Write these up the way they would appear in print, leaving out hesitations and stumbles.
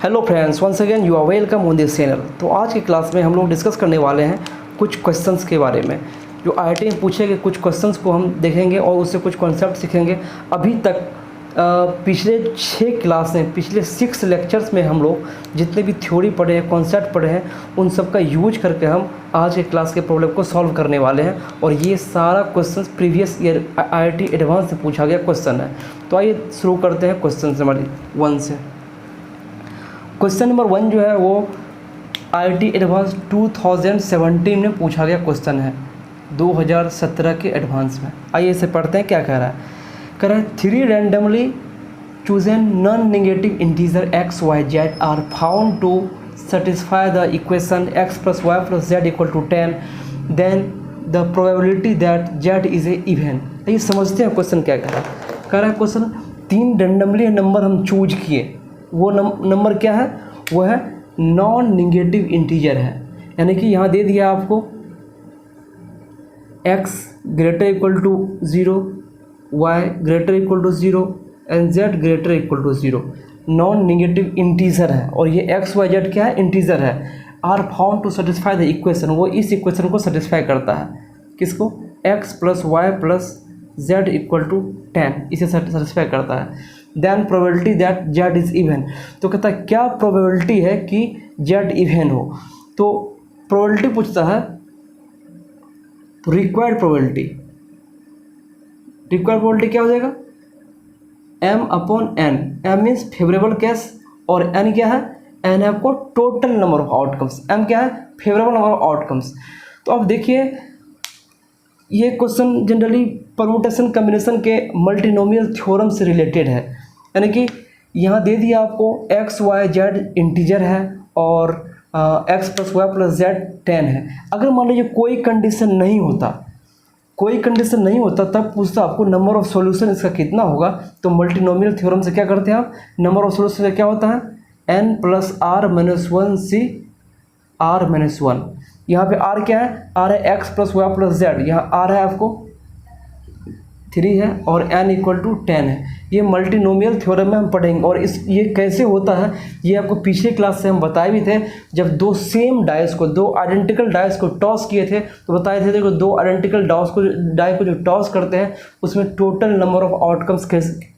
Hello friends, once again you are welcome on this channel. तो आज की class में हम लोग डिस्कस करने वाले हैं कुछ क्वेश्चंस के बारे में जो आईआईटी में पूछे गए। कुछ क्वेश्चंस को हम देखेंगे और उससे कुछ कॉन्सेप्ट सीखेंगे। अभी तक पिछले 6 क्लास में, पिछले 6 लेक्चर्स में हम लोग जितने भी थ्योरी पढ़े हैं, कॉन्सेप्ट पढ़े हैं, उन सब का यूज करके हम आज के क्लास के प्रॉब्लम को सॉल्व करने वाले हैं। और ये सारा question previous year IIT advance से पूछा गया क्वेश्चन है। तो आइए शुरू करते हैं क्वेश्चन नंबर 1 से। क्वेश्चन नंबर 1 जो है वो आईआईटी एडवांस 2017 में पूछा गया क्वेश्चन है, 2017 के एडवांस में। आइए इसे पढ़ते हैं। क्या कह रहा है 3 randomly chosen non negative integer x y z are found to satisfy the equation x + y + z = 10, then the probability that z is a even. ये समझते हैं क्वेश्चन क्या कह रहा है। क्वेश्चन 3 रैंडमली नंबर हम चूज किए, वो नंबर क्या है, वो है नॉन नेगेटिव इंटीजर है। यानी कि यहाँ दे दिया आपको x > 0, y > 0 and z > 0। Non negative integer है और ये x y z क्या है, इंटीजर है। Are found to satisfy the equation, वो इस इक्वेशन को सेटिस्फाई करता है। किसको, x + y + z = 10, इसे सेटिस्फाई करता है। Then probability that z is even, तो कहता है क्या प्रोबेबिलिटी है कि z इवन हो। तो प्रोबेबिलिटी पूछता है, तो रिक्वायर्ड प्रोबेबिलिटी क्या हो जाएगा, m/n। m means favourable case और n क्या है, n है आपको total number of outcomes. m क्या है, फेवरेबल नंबर ऑफ आउटकम्स। तो अब देखिए ये क्वेश्चन जनरली परमुटेशन कम्बिनेशन के मल्टीनोमियल थ्योरम से रिलेटेड है। यानी कि यहाँ दे दिया आपको x y z इंटीजर है और x + y + z 10 है। अगर मान लीजिए कोई कंडीशन नहीं होता तब पूछता आपको नंबर ऑफ सॉल्यूशन इसका कितना होगा। तो मल्टीनोमियल थ्योरम से क्या करते हैं आप, नंबर ऑफ सॉल्यूशन क्या होता है, n + r - 1 c r - 1। यहाँ पे r क्या है, r है x + y + z। यहाँ r है आपको 3 है और n = 10 है। ये मल्टीनोमियल थ्योरम में हम पढ़ेंगे। और ये कैसे होता है ये आपको पिछले क्लास से हम बताए भी थे। जब दो सेम डाइस को, दो आइडेंटिकल डाइस को टॉस किए थे तो बताए थे देखो, दो आइडेंटिकल डाई को जो टॉस करते हैं उसमें टोटल नंबर ऑफ आउटकम्स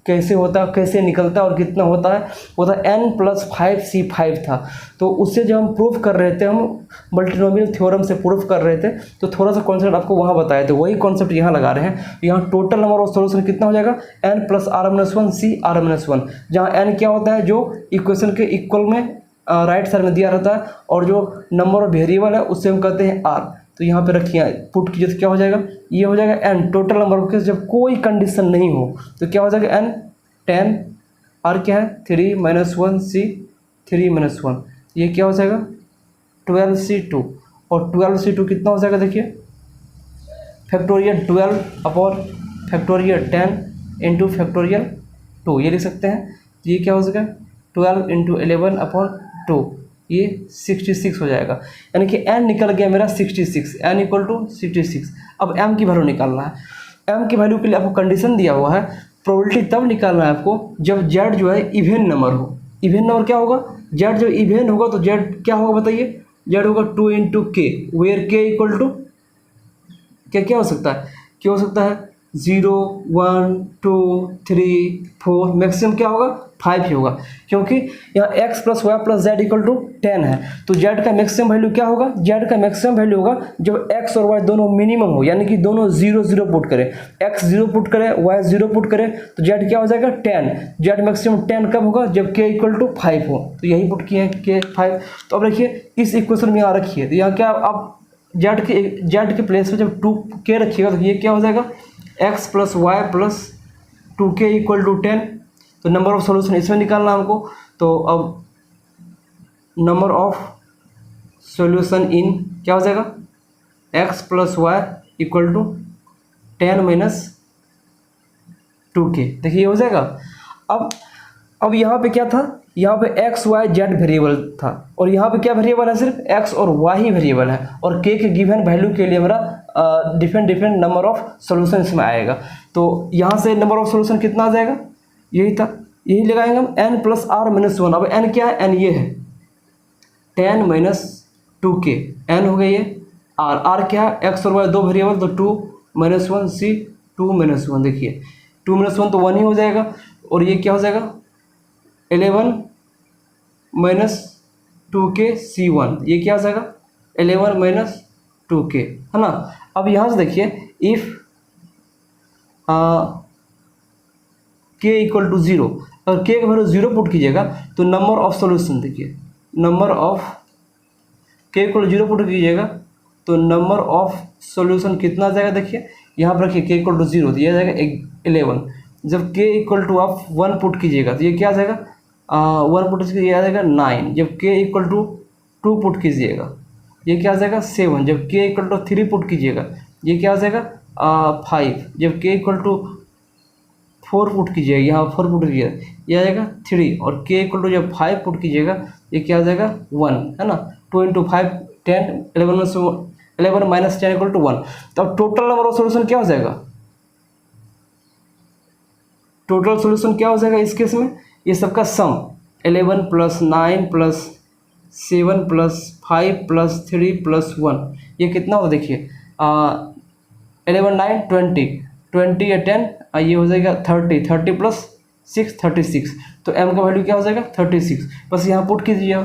कैसे होता है, कैसे निकलता है और कितना होता है, वो था n + 5 c 5 था। तो उससे जब हम प्रूफ कर रहे थे, हम मल्टीनोमियल थ्योरम से प्रूफ कर रहे थे, तो थोड़ा सा कॉन्सेप्ट आपको वहाँ बताए थे, वही कॉन्सेप्ट यहाँ लगा रहे हैं। यहाँ टोटल नंबर ऑफ सॉल्यूशन कितना हो जाएगा, n + r - 1 c r - 1। जहाँ n क्या होता है, जो इक्वेशन के इक्वल में राइट साइड में दिया रहता है, और जो नंबर ऑफ वेरिएबल है उससे हम कहते हैं r। तो यहाँ पे रखिए, पुट कीजिए तो क्या हो जाएगा, ये हो जाएगा n total number of case जब कोई कंडीशन नहीं हो। तो क्या हो जाएगा, n 10, r क्या है 3 - 1 c 3 - 1, ये क्या हो जाएगा 12c2। और 12c2 कितना हो जाएगा, देखिए फैक्टोरियल 12/फैक्टोरियल 10 × फैक्टोरियल 2, ये लिख सकते हैं। ये क्या हो जाएगा 12 × 11/2, ये 66 हो जाएगा। यानी कि n निकल गया मेरा 66, n = 66। अब m की वैल्यू निकालना है। m की वैल्यू के लिए आपको कंडीशन दिया हुआ है, प्रोबेबिलिटी तब निकालना है आपको जब z जो है इवन नंबर हो। इवन नंबर क्या होगा, z जब इवन होगा तो z क्या होगा बताइए, z होगा 2 × k, वेयर k = क्या हो सकता है, क्या हो सकता है 0 1 2 3 4, मैक्सिमम क्या होगा 5 ही होगा। क्योंकि यहाँ x + y + z = 10 है, तो z का मैक्सिमम वैल्यू क्या होगा, z का मैक्सिमम वैल्यू होगा जब x और y दोनों मिनिमम हो। यानी कि दोनों 0 0 पुट करें, x 0 पुट करें, y 0 पुट करें, तो z क्या हो जाएगा 10। z मैक्सिमम 10 कब होगा, जब k = 5 हो। तो यही पुट किए k 5। तो अब देखिए इस इक्वेशन में यहाँ रखिए, तो यहाँ क्या आप z के प्लेस पे जब 2k रखिएगा तो ये क्या हो जाएगा x + y + 2k = 10। तो नंबर ऑफ सॉल्यूशन इसमें निकालना हमको। तो अब नंबर ऑफ सॉल्यूशन इन क्या हो जाएगा, x + y = 10 - 2k। देखिए ये हो जाएगा। अब यहाँ पे क्या था, यहाँ पे x y z वेरिएबल था और यहाँ पे क्या वेरिएबल है, सिर्फ x और y ही वेरिएबल है। और k के गिवन वैल्यू के लिए मेरा डिफरेंट नंबर ऑफ सॉल्यूशन इसमें आएगा। तो यहाँ से नंबर ऑफ सॉल्यूशन कितना आ जाएगा, यही था यही लगाएंगे हम n plus r minus one. अब n क्या है, n ये है 10 माइनस 2k, n हो गया ये r क्या है, x और y दो वेरिएबल, तो 2 minus one c 2 minus one, देखिए 2 माइनस वन तो 1 ही हो जाएगा, और ये क्या हो जाएगा 11 माइनस 2k c1, ये क्या हो जाएगा 11 माइनस 2k, है ना। अब यहाँ से देखिए इफ़ k इक्वल टू 0, अगर k का वैल्यू 0 पुट कीजिएगा तो नंबर ऑफ सॉल्यूशन, देखिए number of k equal 0 put कीजिएगा तो नंबर ऑफ सॉल्यूशन कितना आ जाएगा, देखिए यहाँ पर रखिए k इक्वल टू 0 दिया जाएगा 11, जब k इक्वल टू आप 1 पुट कीजिएगा तो ये क्या आ जाएगा 1 पुट कीजिए आ जाएगा 9, जब k इक्वल टू 2 पुट कीजिएगा ये क्या आ जाएगा 7, जब k इक्वल टू 3 पुट कीजिएगा ये क्या आ जाएगा 5, जब k इक्वल टू 4 पुट कीजिएगा, यहाँ 4 पुट कीजिएगा ये आ जाएगा 3, और k इक्वल टू जब 5 पुट कीजिएगा ये क्या आ जाएगा 1, है ना। 2 इंटू 5 10, 11 माइनस 10 इक्वल टू 1। तो अब टोटल नंबर ऑफ सोल्यूशन क्या हो जाएगा, टोटल सोल्यूशन क्या हो जाएगा इस केस में, ये सबका सम 11 plus 9 plus 7 plus 5 plus 3 plus 1, ये कितना होगा देखिए 11 9 20 या 10, ये हो जाएगा 30 प्लस 6 36, तो m का वैल्यू क्या हो जाएगा 36, बस यहाँ पुट कीजिए,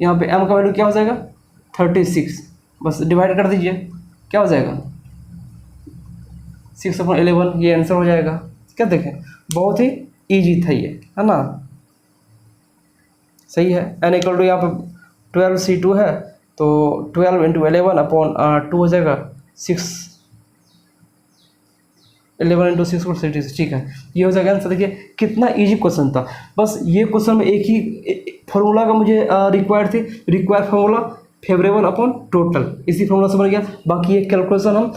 यहाँ पे m का वैल्यू क्या हो जाएगा 36, बस डिवाइड कर दीजिए क्या हो जाएगा 6/11, ये आंसर हो जाएगा। क्या देखें बहुत ही ईजी था ये, है ना, सही है। n इक्वल टू यहाँ पर 12c2 है तो 12 इंटू 11 अपॉन 2 हो जाएगा 6, 11 इंटू 6 और 36, ठीक है ये हो जाएगा आंसर। देखिए कितना इजी क्वेश्चन था, बस ये क्वेश्चन में एक ही फॉर्मूला का मुझे रिक्वायर्ड थी, required formula favourable upon total, इसी फॉर्मूला से बन गया। बाकी ये कैलकुलेशन हम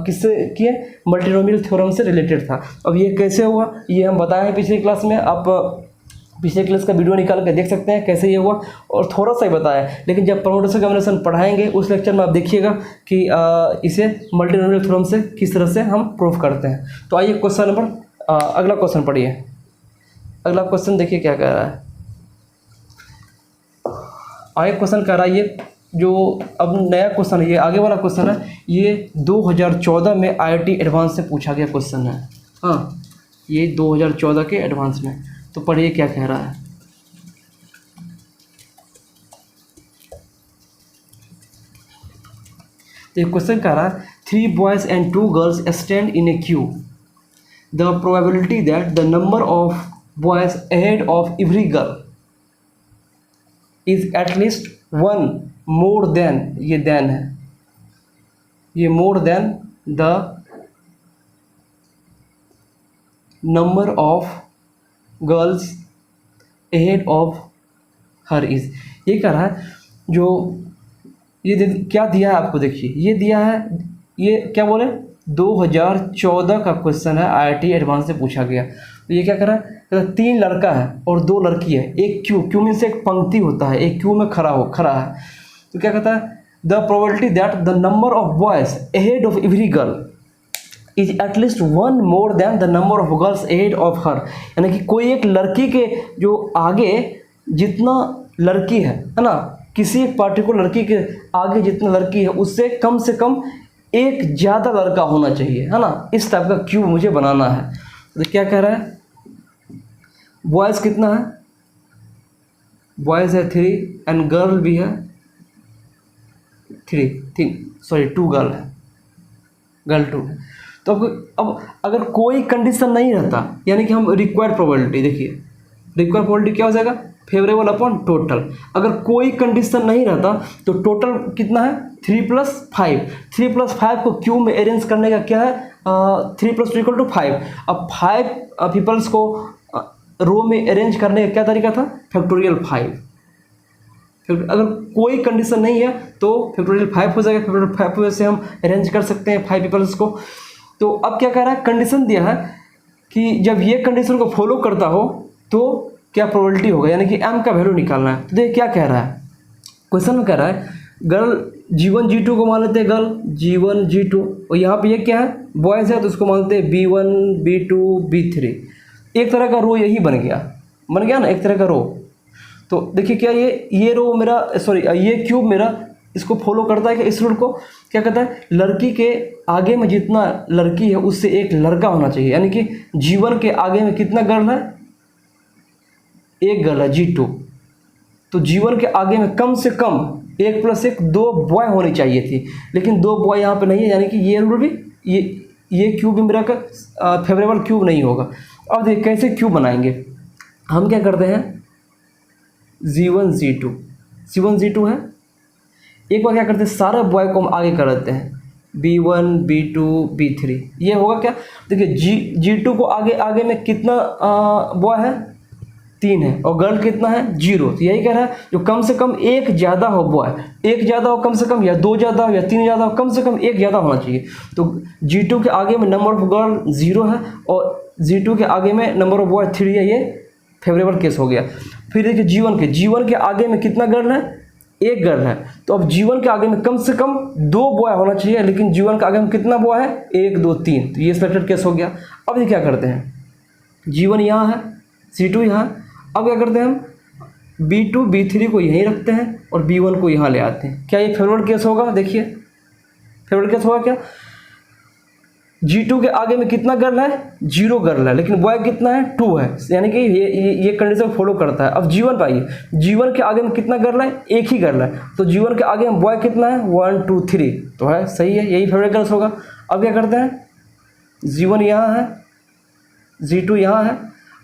किससे किए, मल्टीनोमियल थ्योरम से रिलेटेड था। अब ये कैसे हुआ ये हम बताए हैं पिछली क्लास में, आप पिछले क्लास का वीडियो निकाल कर देख सकते हैं कैसे ये हुआ, और थोड़ा सा ही बताया है, लेकिन जब परमुटेशन कॉम्बिनेशन पढ़ाएंगे उस लेक्चर में आप देखिएगा कि इसे मल्टीनोमियल थ्योरम से किस तरह से हम प्रूफ करते हैं। तो आइए क्वेश्चन नंबर अगला क्वेश्चन पढ़िए। अगला क्वेश्चन देखिए क्या कह रहा है, आगे क्वेश्चन कह रहा है ये जो अब नया क्वेश्चन है, ये आगे वाला क्वेश्चन है, ये 2014 में IIT एडवांस से पूछा गया क्वेश्चन है। हाँ ये 2014 के एडवांस में, तो पढ़िए क्या कह रहा है। तो क्वेश्चन कह रहा है 3 boys and 2 girls stand in a queue. The probability that the number of boys ahead of every girl is at least 1 more than, ये than है, ये more than the number of girls ahead of her is, ये कह रहा है जो ये क्या दिया है आपको, देखिए ये दिया है, ये क्या बोले 2014 का क्वेश्चन है, IIT एडवांस से पूछा गया। तो ये क्या कर रहा है, 3 लड़का है और 2 लड़की है, एक क्यू मीन से एक पंक्ति होता है, एक क्यू में खड़ा है। तो क्या कहता है the probability that the number of boys ahead of every girl is at least 1 more than the number of girls ahead of her, यानी कि कोई एक लड़की के जो आगे जितना लड़की है ना, किसी एक पार्टिकुलर लड़की के आगे जितना लड़की है उससे कम एक ज़्यादा लड़का होना चाहिए, है ना। इस टाइप का क्यूब मुझे बनाना है। तो क्या कह रहा है, बॉयज़ कितना है, बॉयज़ है 3 एंड गर्ल भी है 2 गर्ल है, गर्ल 2 है। तो अब अगर कोई कंडीशन नहीं रहता, यानी कि हम रिक्वायर्ड प्रोबेबिलिटी, देखिए रिक्वायर्ड प्रोबेबिलिटी क्या हो जाएगा फेवरेबल अपॉन टोटल। अगर कोई कंडीशन नहीं रहता तो टोटल कितना है 3 + 5, 3 + 5 को क्यू में अरेंज करने का क्या है 3 + 2 = 5। अब 5 पीपल्स को रो में अरेंज करने का क्या तरीका था, फैक्टोरियल 5। अगर कोई कंडीशन नहीं है तो फैक्टोरियल 5 हो जाएगा, फैक्टोरियल 5 से हम अरेंज कर सकते हैं 5 पीपल्स को। तो अब क्या कह रहा है, कंडीशन दिया है कि जब ये कंडीशन को फॉलो करता हो तो क्या प्रोबेबिलिटी होगा, यानी कि m का वैल्यू निकालना है। तो देखिए क्या कह रहा है, क्वेश्चन में कह रहा है गर्ल G1 G2 को मान लेते हैं गर्ल G1 G2, और यहाँ पे ये क्या है बॉयज़ है तो उसको मानते हैं B1 B2 B3। एक तरह का रो यही बन गया ना एक तरह का रो। तो देखिए क्या ये रो मेरा सॉरी ये क्यूब मेरा इसको फॉलो करता है कि इस रूल को क्या कहता है, लड़की के आगे में जितना लड़की है उससे एक लड़का होना चाहिए, यानी कि जीवन के आगे में कितना गर्ल है, एक गर्ल है G2। तो जीवन के आगे में कम से कम 1 + 1 2 बॉय होनी चाहिए थी, लेकिन 2 बॉय यहाँ पे नहीं है, यानी कि ये रूल भी ये क्यूब भी मेरा का फेवरेबल क्यूब नहीं होगा। अब देखिए कैसे क्यूब बनाएंगे। हम क्या करते हैं, G1 G2 है, एक बार क्या करते हैं सारे बॉय को हम आगे कर देते हैं B1 B2 B3। ये होगा क्या, देखिए G2 को आगे में कितना बॉय है, 3 है, और गर्ल कितना है 0। तो यही कह रहा है जो कम से कम एक ज़्यादा हो बॉय, एक ज़्यादा हो कम से कम, या 2 ज़्यादा हो या 3 ज़्यादा हो, कम से कम एक ज़्यादा होना चाहिए। तो G2 के आगे में नंबर ऑफ गर्ल 0 है और G2 के आगे में नंबर ऑफ बॉय 3 है, ये फेवरेबल केस हो गया। फिर देखिए जीवन के आगे में कितना गर्ल है, एक गर्ल है। तो अब जीवन के आगे में कम से कम 2 बॉय होना चाहिए, लेकिन जीवन के आगे में कितना बॉय है, 1 2 3। तो ये सिलेक्टेड केस हो गया। अब ये क्या करते हैं, जीवन यहाँ है, C2 यहाँ, अब क्या करते हैं हम B2 B3 को यहीं रखते हैं और B1 को यहाँ ले आते हैं। क्या ये फेवरेबल केस होगा, देखिए फेवरेबल केस होगा क्या, G2 के आगे में कितना गर्ल है, 0 गर्ल है, लेकिन बॉय कितना है, 2 है, यानी कि ये कंडीशन फॉलो करता है। अब जीवन पाइए, जीवन के आगे में कितना गर्ल है, एक ही गर्ल है, तो जीवन के आगे में बॉय कितना है, 1 2 3, तो है सही है, यही फेवरेबल केस होगा। अब क्या करते हैं, जीवन यहाँ है, G2 यहाँ है,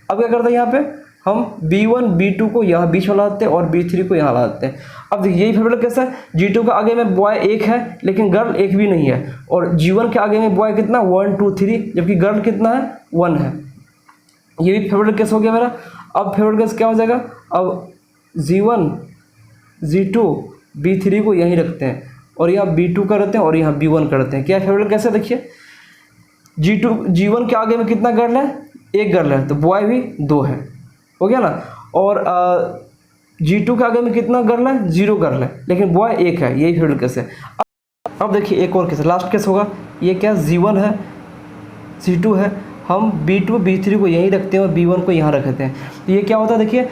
अब क्या करते हैं यहाँ पे हम B1 B2 को यहाँ बीच में लाते हैं और B3 को यहाँ लाते हैं। अब देखिए यही फेवरेबल कैसा है, G2 के आगे में बॉय 1 है लेकिन गर्ल 1 भी नहीं है, और G1 के आगे में बॉय कितना 1 2 3, जबकि गर्ल कितना है 1 है। ये भी फेवरेबल केस हो गया मेरा। अब फेवरेबल केस क्या हो जाएगा, अब G1 G2 B3 को यहीं रखते हैं और यहाँ B2 का रखते हैं और यहाँ B1 करते हैं। क्या फेवरेबल कैसे, देखिए G1 के आगे में कितना गर्ल है, एक गर्ल है, तो बॉय भी 2 है, हो गया ना। और G2 के आगे में कितना गर्ल है, 0 गर्ल है, लेकिन बॉय 1 है, यही फेवरेबल केस है। अब देखिए एक और केस, लास्ट केस होगा, ये क्या G1 है C2 है, हम B2 B3 को यहीं रखते हैं और B1 को यहाँ रखते हैं। तो ये क्या होता है, देखिए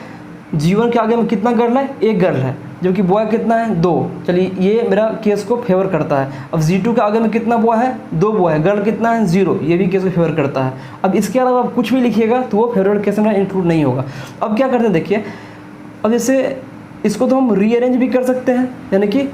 G1 के आगे में कितना गर्ल है, एक गर्ल है, जबकि बॉय कितना है 2। चलिए ये मेरा केस को फेवर करता है। अब G2 के आगे में कितना बॉय है, 2 बॉय है, गर्ल कितना है 0, ये भी केस को फेवर करता है। अब इसके अलावा आप कुछ भी लिखिएगा तो वो फेवरेबल केस में इंक्लूड नहीं होगा। अब क्या करते हैं, देखिए अब जैसे इसको तो हम रीअरेंज भी कर सकते हैं, यानी कि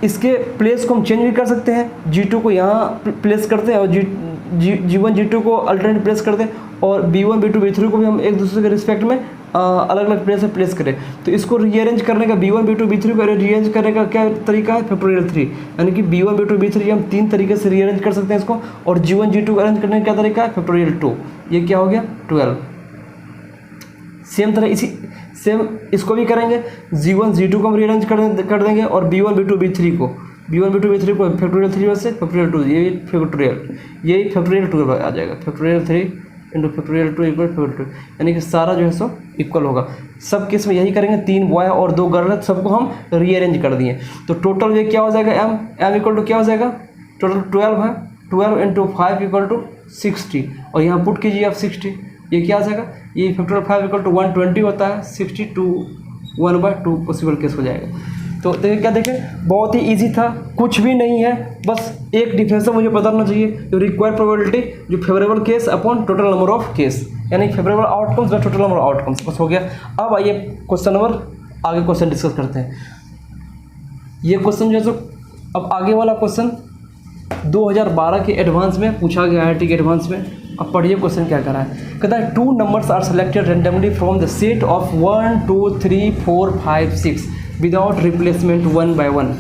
इसके प्लेस को हम चेंज भी कर सकते हैं। G2 को यहाँ प्लेस करते हैं और G1 G2 को अल्टरनेट प्लेस करते हैं, और B1 B2 B3 को भी हम एक दूसरे के रिस्पेक्ट में अलग अलग प्लेस से प्लेस करें। तो इसको रीअरेंज करने का, B1 B2 B3 को रीअरेंज करने का क्या तरीका है, फैक्टोरियल 3, यानी कि B1 B2 B3 हम 3 तरीके से रीअरेंज कर सकते हैं इसको, और G1 G2 को अरेंज करने का क्या तरीका है, फैक्टोरियल 2। ये क्या हो गया 12। सेम तरह सेम इसको भी करेंगे, G1 G2 को हम रीअरेंज कर देंगे और B1 B2 B3 को फैक्टोरियल 3 से फैक्टोरियल 2, ये फैक्टोरियल 2 आ जाएगा, factorial 3 into factorial 2 equal factorial 2, यानी कि सारा जो है सो इक्वल होगा। सब केस में यही करेंगे, 3 बॉय और 2 गर्ल है, सबको हम रीअरेंज कर दिए। तो टोटल ये क्या हो जाएगा, m इक्वल टू क्या हो जाएगा, टोटल 12 है, 12 इंटू 5 इक्वल टू 60, और यहाँ पुट कीजिए आप 60, ये क्या आ जाएगा, ये फैक्टोरियल 5 इक्वल टू 120 होता है, 60 टू 1/2 पॉसिबल केस हो जाएगा। तो देखिए क्या देखें, बहुत ही इजी था, कुछ भी नहीं है, बस एक डिफरेंस मुझे पता होना चाहिए, जो रिक्वायर्ड प्रोबेबिलिटी, जो favourable case upon total number of case, यानी favourable outcomes by total number of outcomes, बस हो गया। अब आइए क्वेश्चन नंबर आगे क्वेश्चन डिस्कस करते हैं। ये क्वेश्चन जो है अब आगे वाला क्वेश्चन 2012 के एडवांस में पूछा गया, IIT के एडवांस में। अब पढ़िए क्वेश्चन क्या कर रहा है, कहता है 2 numbers are selected randomly from the set of 1 2 3 4 5 6 without replacement 1 by 1.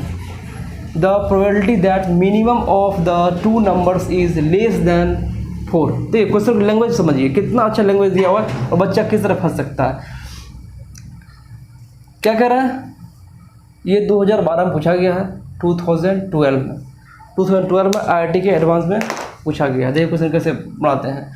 The probability that minimum of the 2 numbers is less than 4. तो ये क्वेश्चन लैंग्वेज समझिए, कितना अच्छा लैंग्वेज दिया हुआ है और बच्चा किस तरह फंस सकता है। क्या कह रहा है, ये 2012 में पूछा गया है, 2012 में IIT के एडवांस में पूछा गया है। देखिए क्वेश्चन कैसे बनाते हैं।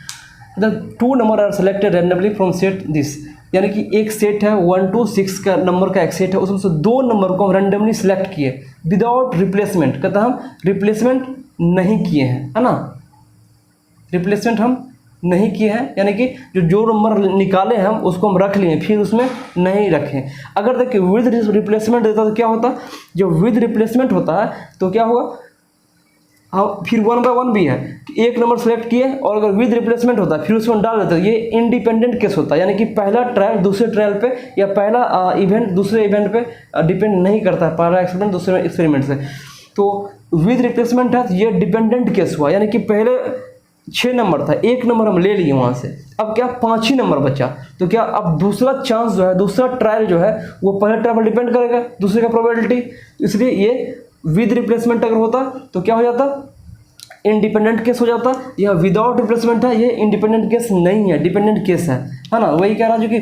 The 2 numbers are selected randomly from set this, यानी कि एक सेट है 1 to 6 का नंबर का एक सेट है, उसमें से 2 नंबर को हम रेंडमली सिलेक्ट किए विदाउट रिप्लेसमेंट, कहता हम रिप्लेसमेंट नहीं किए हैं, है ना, रिप्लेसमेंट हम नहीं किए हैं, यानी कि जो नंबर निकाले हम उसको हम रख लिए फिर उसमें नहीं रखें। अगर देखिए विद रिप्लेसमेंट देता तो क्या होता, जो विद रिप्लेसमेंट होता है तो क्या होगा, हाँ फिर 1 by 1 भी है, एक नंबर सेलेक्ट किए और अगर विद रिप्लेसमेंट होता है फिर उसमें डाल देते हैं, ये इंडिपेंडेंट केस होता है, यानी कि पहला ट्रायल दूसरे ट्रायल पे या पहला इवेंट दूसरे इवेंट पे डिपेंड नहीं करता है, पहला एक्सपेरिमेंट दूसरे एक्सपेरिमेंट से। तो विद रिप्लेसमेंट है तो ये डिपेंडेंट केस हुआ, यानी कि पहले 6 नंबर था, एक नंबर हम ले लिए वहाँ से, अब क्या 5 ही नंबर बचा, तो क्या अब दूसरा चांस जो है, दूसरा ट्रायल जो है वो पहले ट्रायल पर डिपेंड करेगा, दूसरे का प्रोबेबिलिटी, इसलिए ये विद रिप्लेसमेंट अगर होता तो क्या हो जाता, इंडिपेंडेंट केस हो जाता। यह विदाउट रिप्लेसमेंट है, ये इंडिपेंडेंट केस नहीं है, डिपेंडेंट केस है ना। वही कह रहा हूँ कि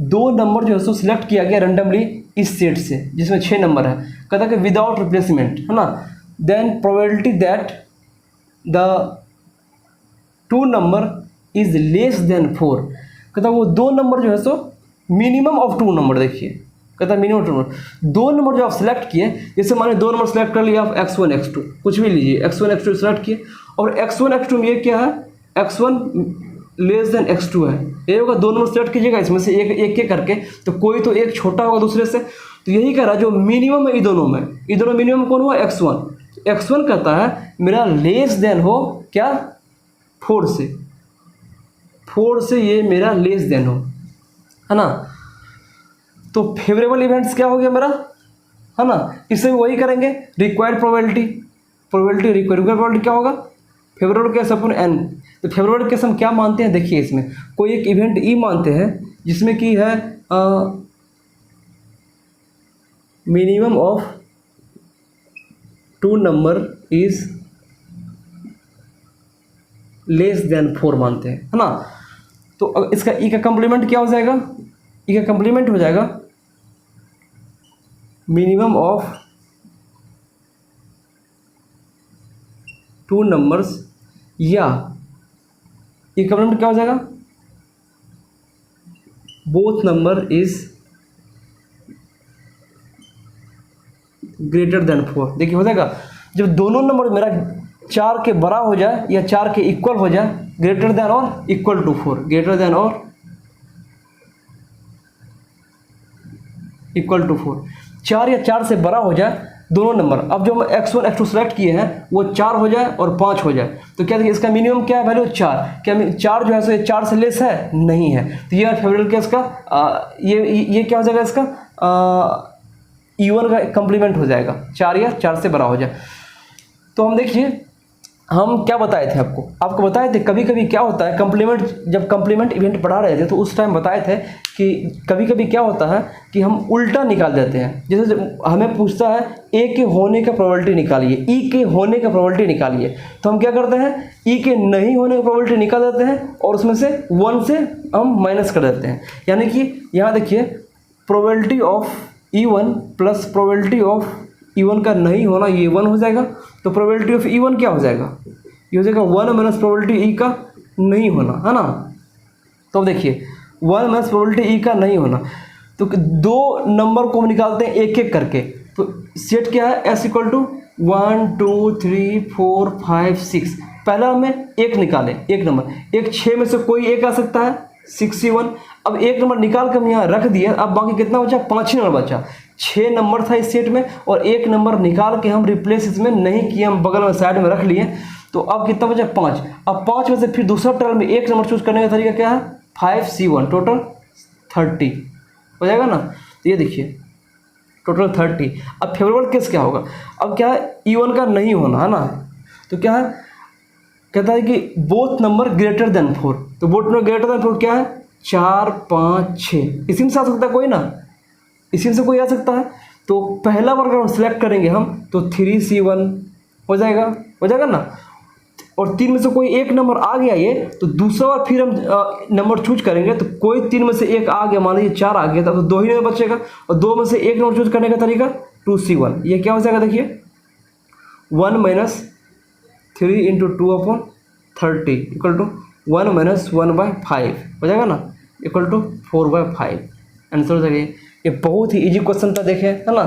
2 नंबर जो है सो सिलेक्ट किया गया रैंडमली इस सेट से जिसमें 6 नंबर है, कहता कि विदाउट रिप्लेसमेंट है ना, then probability that the 2 number is less than 4, कहता वो 2 नंबर जो है सो मिनिमम ऑफ 2 नंबर, देखिए कहता है मिनिमम 2 नंबर, 2 नंबर जो आप सिलेक्ट किए, जैसे माने 2 नंबर सेलेक्ट कर लिया आप x1 x2 कुछ भी लीजिए, x1 x2 सेलेक्ट किए और x1 x2 में ये क्या है, x1 लेस देन x2 है, ये होगा 2 नंबर सेलेक्ट कीजिएगा इसमें से एक एक करके, तो कोई तो एक छोटा होगा दूसरे से, तो यही कह रहा है जो मिनिमम है इन दोनों में, इन दोनों मिनिमम कौन हुआ, x1 कहता है मेरा लेस देन हो क्या 4 से ये मेरा लेस देन हो, है ना। तो फेवरेबल इवेंट्स क्या हो गया मेरा, है ना, इससे वही करेंगे रिक्वायर्ड प्रोबेबिलिटी रिक्वायर्ड प्रोबेबिलिटी क्या होगा, फेवरेबल केस अपन n। तो फेवरेबल केस हम क्या मानते हैं, देखिए इसमें कोई एक इवेंट ई मानते हैं जिसमें कि है minimum of 2 number is less than 4 मानते हैं, है ना। तो इसका ई का कंप्लीमेंट क्या हो जाएगा, ई का कंप्लीमेंट हो जाएगा मिनिमम ऑफ 2 नंबर्स, या ई कंप्लीमेंट क्या हो जाएगा, both number is greater than 4। देखिए हो जाएगा जब दोनों नंबर मेरा 4 के बड़ा हो जाए या 4 के इक्वल हो जाए, ग्रेटर देन और इक्वल टू 4, ग्रेटर देन और इक्वल टू 4, 4 या 4 से बड़ा हो जाए दोनों नंबर। अब जो हम x1 x2 सेलेक्ट किए हैं वो 4 हो जाए और 5 हो जाए, तो क्या देखिए इसका मिनिमम क्या है वैल्यू 4, क्या 4 जो है सो ये 4 से लेस है, नहीं है, तो ये फेवरेबल केस का ये क्या हो जाएगा, इसका E1 का कंप्लीमेंट हो जाएगा, 4 या 4 से बड़ा हो जाए। तो हम देखिए हम क्या बताए थे आपको बताए थे कभी कभी क्या होता है कंप्लीमेंट, जब कंप्लीमेंट इवेंट पढ़ा रहे थे तो उस टाइम बताए थे कि कभी कभी क्या होता है कि हम उल्टा निकाल देते हैं। जैसे हमें पूछता है ए के होने का प्रोबेबिलिटी निकालिए, ई के होने का प्रोबेबिलिटी निकालिए, तो हम क्या करते हैं ई के नहीं होने का प्रोबेबिलिटी निकाल देते हैं और उसमें से 1 से हम माइनस कर देते हैं। यानी कि यहाँ देखिए probability of E1 plus probability of E1 का नहीं होना, ये 1 हो जाएगा, तो प्रोबेबिलिटी ऑफ E1 क्या हो जाएगा, ये हो जाएगा 1 माइनस प्रोबेबिलिटी ई का नहीं होना, है ना। तो देखिए 1 माइनस प्रोबेबिलिटी ई का नहीं होना, तो 2 नंबर को हम निकालते हैं एक एक करके, तो सेट क्या है S इक्वल टू 1 2 3 4 5 6, पहला हमें एक निकालें, एक नंबर, एक 6 में से कोई एक आ सकता है 61, अब एक नंबर निकाल कर हम यहाँ रख दिए, अब बाकी कितना बचा, 5 ही नंबर बचा, 6 नंबर था इस सेट में और एक नंबर निकाल के हम रिप्लेस इसमें नहीं किए, हम बगल में साइड में रख लिए, तो अब कितना बचा 5। अब 5 में से फिर दूसरा टर्म में एक नंबर चूज करने का तरीका क्या है, 5C1, टोटल 30 हो जाएगा ना। तो ये देखिए टोटल 30। अब फेवरेबल केस क्या होगा, अब क्या है E1 का नहीं होना, है ना, तो क्या है कहता है कि बोथ नंबर ग्रेटर देन 4, तो बोथ नंबर ग्रेटर देन 4 क्या है 4 5 6, इसी में से आ सकता है कोई ना, इसी में से कोई आ सकता है, तो पहला वर्ग हम सिलेक्ट करेंगे हम तो 3C1 हो जाएगा ना, और 3 में से कोई एक नंबर आ गया ये, तो दूसरा बार फिर हम नंबर चूज करेंगे, तो कोई 3 में से एक आ गया, मान लीजिए 4 आ गया था, तो 2 ही नंबर बचेगा, और 2 में से एक नंबर चूज करने का तरीका 2C1, ये क्या हो जाएगा देखिए 1 minus 3 into 2/30 equal to 1 minus 1/5 हो जाएगा ना, इक्वल टू 4/5 आंसर हो जाएगा। ये बहुत ही इजी क्वेश्चन था, देखें, है ना।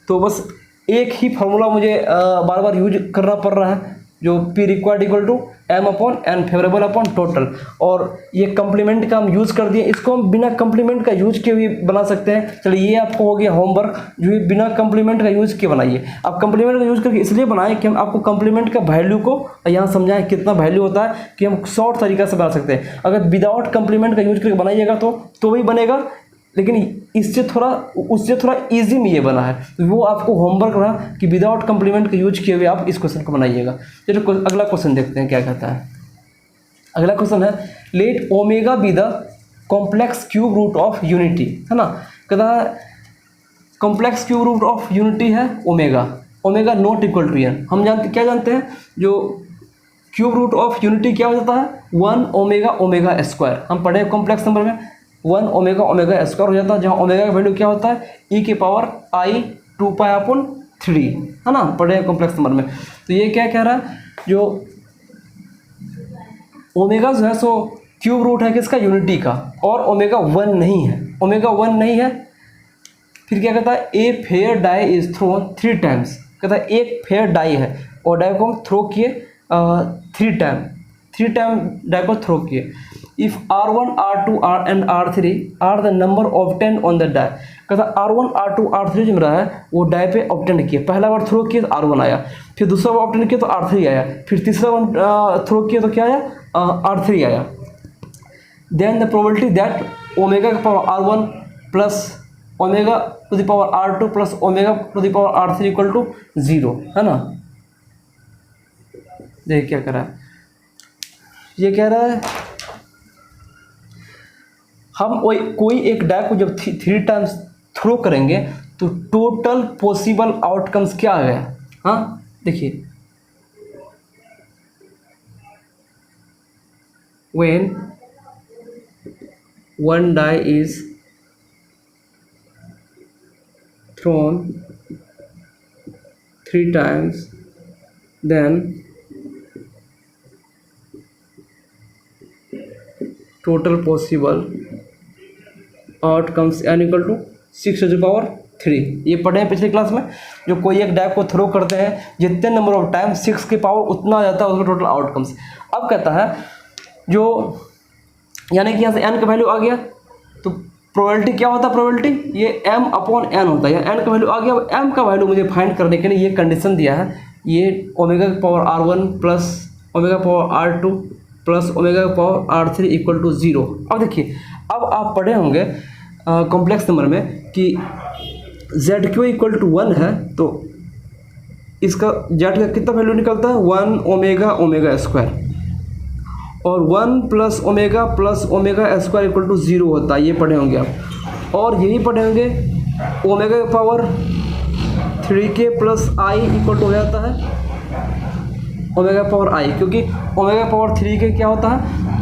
तो बस एक ही फार्मूला मुझे बार बार यूज करना पड़ रहा है, जो P required equal to M upon N favourable upon total. और ये कंप्लीमेंट का हम यूज़ कर दिए, इसको हम बिना कंप्लीमेंट का यूज किए भी बना सकते हैं। चलिए ये आपको हो गया होमवर्क, जो ये बिना कंप्लीमेंट का यूज़ किए बनाइए। आप कंप्लीमेंट का यूज़ करके इसलिए बनाएं कि हम आपको कंप्लीमेंट का वैल्यू को यहाँ समझाएं कितना वैल्यू होता है, कि हम शॉर्ट तरीका से बना सकते हैं। अगर विदाउट कंप्लीमेंट का यूज करके बनाइएगा तो भी बनेगा, लेकिन उससे थोड़ा इजी में ये बना है। वो आपको होमवर्क रहा कि विदाउट कंप्लीमेंट का यूज किए हुए आप इस क्वेश्चन को बनाइएगा। चलो अगला क्वेश्चन देखते हैं क्या कहता है। अगला क्वेश्चन है let omega be the complex cube root of unity, है ना। कहता है complex cube root of unity है omega not equal to n. हम क्या जानते हैं, जो क्यूब रूट ऑफ यूनिटी क्या हो जाता है 1 ओमेगा स्क्वायर। हम पढ़े कॉम्प्लेक्स नंबर में 1 ओमेगा स्क्वायर हो जाता है, जहाँ ओमेगा का वैल्यू क्या होता है e की पावर i 2π/3, है ना, पढ़े कॉम्प्लेक्स नंबर में। तो ये क्या कह रहा है, जो ओमेगा जो है सो क्यूब रूट है किसका, यूनिटी का, और ओमेगा 1 नहीं है। फिर क्या कहता है a fair die is thrown 3 times. कहता है एक फेयर डाई है और डाई को हम थ्रो किए 3 टाइम डाई को थ्रो किए। If R1 R2 and R3 are the number obtain on the die. कहता R1 R2 R3 जो मेरा है वो डाई पे ऑब्टेन किए, पहला बार थ्रो किए तो R1 आया, फिर दूसरा बार ऑब्टेन किया तो R3 आया, फिर तीसरा बार थ्रो किया तो क्या आया R3 आया। Then the probability that omega का power R1 plus omega to the power R2 plus omega to the power R3 equal to 0, है ना। देखिए क्या कर रहा है, ये कह रहा है हम कोई एक डाई को जब 3 टाइम्स थ्रो करेंगे तो टोटल पॉसिबल आउटकम्स क्या आ गया। हाँ देखिए, when one die is thrown 3 times, then total possible outcomes n equal to 6⁻3। ये पढ़े हैं पिछली क्लास में, जो कोई एक डाई को थ्रो करते हैं जितने नंबर ऑफ टाइम 6 की पावर उतना आ जाता है उसका टोटल आउटकम्स। अब कहता है जो यानी कि यहाँ से n का वैल्यू आ गया तो प्रोबेबिलिटी क्या होता है, प्रोबेबिलिटी ये m अपॉन n होता है। या n का वैल्यू आ गया, m का वैल्यू मुझे फाइंड करने के लिए ये कंडीशन दिया है, ये ओमेगा की power R1 plus omega power R2 plus omega power R3 equal to 0। अब देखिए, अब आप पढ़े होंगे कॉम्प्लेक्स नंबर में कि ZQ इक्वल टू 1 है तो इसका Z का कितना वैल्यू निकलता है 1 ओमेगा स्क्वायर, और 1 plus omega square equal to 0 होता है। ये पढ़े होंगे आप, और यही पढ़े होंगे omega power 3k plus i equal to हो जाता है ओमेगा पावर i, क्योंकि ओमेगा पावर 3k क्या होता है,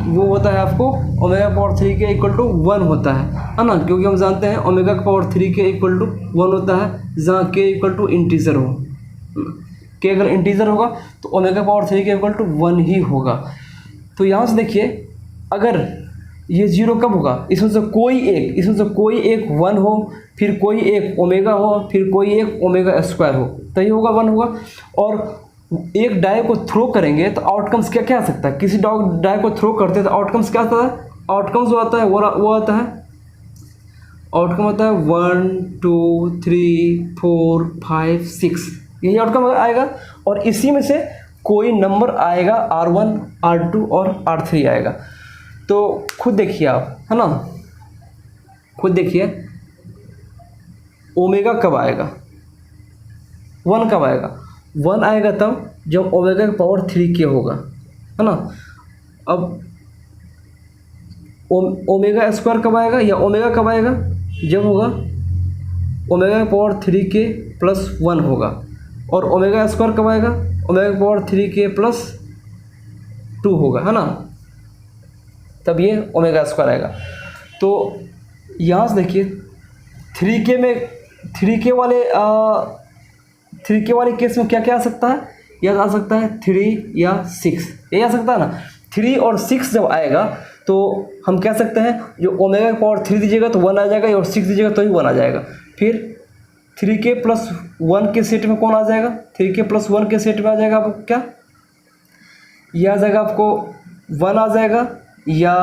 वो होता है आपको omega power 3k equal to 1 होता है ना। क्योंकि हम जानते हैं omega power 3k equal to 1 होता है जहाँ k इक्वल टू इंटीजर हो। k अगर इंटीजर होगा तो omega power 3k equal to 1 ही होगा। तो यहाँ से देखिए, अगर ये 0 कब होगा, इसमें से कोई एक 1 हो, फिर कोई एक ओमेगा हो, फिर कोई एक ओमेगा स्क्वायर हो, तो ये होगा 1 होगा। और एक डाई को थ्रो करेंगे तो आउटकम्स क्या क्या आ सकता है, किसी डाई को थ्रो करते हैं तो आउटकम्स क्या आता है, आउटकम्स जो आता है वो आता है, आउटकम होता है 1 2 3 4 5 6, यही आउटकम आएगा। और इसी में से कोई नंबर आएगा R1 R2 और R3 आएगा। तो खुद देखिए आप, है ना, खुद देखिए ओमेगा कब आएगा, 1 कब आएगा, 1 आएगा तब जब ओमेगा की पावर 3k होगा, है ना। अब ओमेगा स्क्वायर कब आएगा या ओमेगा कब आएगा, जब होगा ओमेगा की पावर 3k प्लस 1 होगा। और ओमेगा स्क्वायर कब आएगा, ओमेगा की पावर 3k प्लस 2 होगा, है ना, तब ये ओमेगा स्क्वायर आएगा। तो यहाँ से देखिए 3k वाले केस में क्या क्या आ सकता है, यह आ सकता है 3 या 6, ये आ सकता है ना। 3 और 6 जब आएगा तो हम कह सकते हैं जो ओमेगा की पावर 3 दीजिएगा तो 1 आ जाएगा, और 6 दीजिएगा तो ही 1 आ जाएगा। फिर 3k प्लस 1 के सेट में कौन आ जाएगा, 3k प्लस 1 के सेट में आ जाएगा आपको क्या यह आ जाएगा आपको 1 आ जाएगा या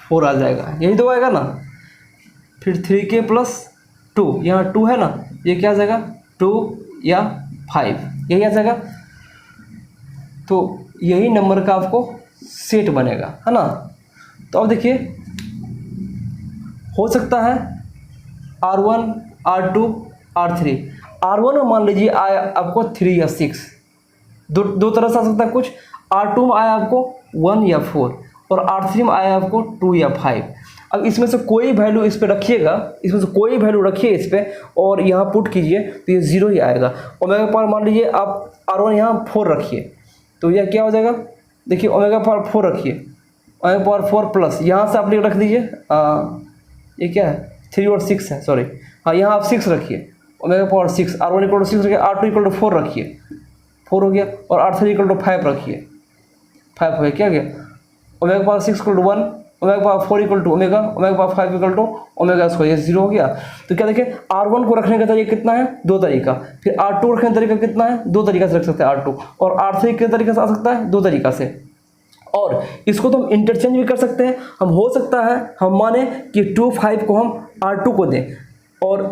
4 आ जाएगा, यही तो आएगा ना। फिर 3k + 2, यहाँ 2 है ना, ये क्या आ जाएगा 2 या 5, यही आ जाएगा। तो यही नंबर का आपको सेट बनेगा, है ना। तो अब देखिए हो सकता है R1, R2, R3। R1 में मान लीजिए आया आपको 3 या 6, दो तरह से आ सकता है कुछ। R2 में आया आपको 1 या 4 और R3 में आया आपको 2 या 5। अब इसमें से कोई वैल्यू इस पे रखिएगा, इसमें से कोई वैल्यू रखिए इस पे और यहाँ पुट कीजिए तो ये 0 ही आएगा। ओमेगा पावर मान लीजिए आप R1 यहाँ 4 रखिए तो यह क्या हो जाएगा, देखिए ओमेगा पावर 4 रखिए, ओमेगा पावर 4 प्लस यहाँ से आप रख दीजिए, ये क्या है 3 और 6 है, सॉरी हाँ, यहाँ आप 6 रखिए, ओमेगा पावर 6, R1 = 6 रखिए, R2 = 4 रखिए, 4 हो गया, और R3 = 5 रखिए, 5 हो गया, क्या गया omega power 6 = 1, omega power 4 = omega, omega power 5 = omega square, ये 0 हो गया। तो क्या देखिए R1 को रखने का तरीका कितना है, 2 तरीका, फिर R2 रखने का तरीका कितना है, 2 तरीका से रख सकते हैं R2, और R3 के तरीके से आ सकता है 2 तरीका से। और इसको तो हम इंटरचेंज भी कर सकते हैं, हम हो सकता है हम माने कि 2 5 को हम R2 को दें और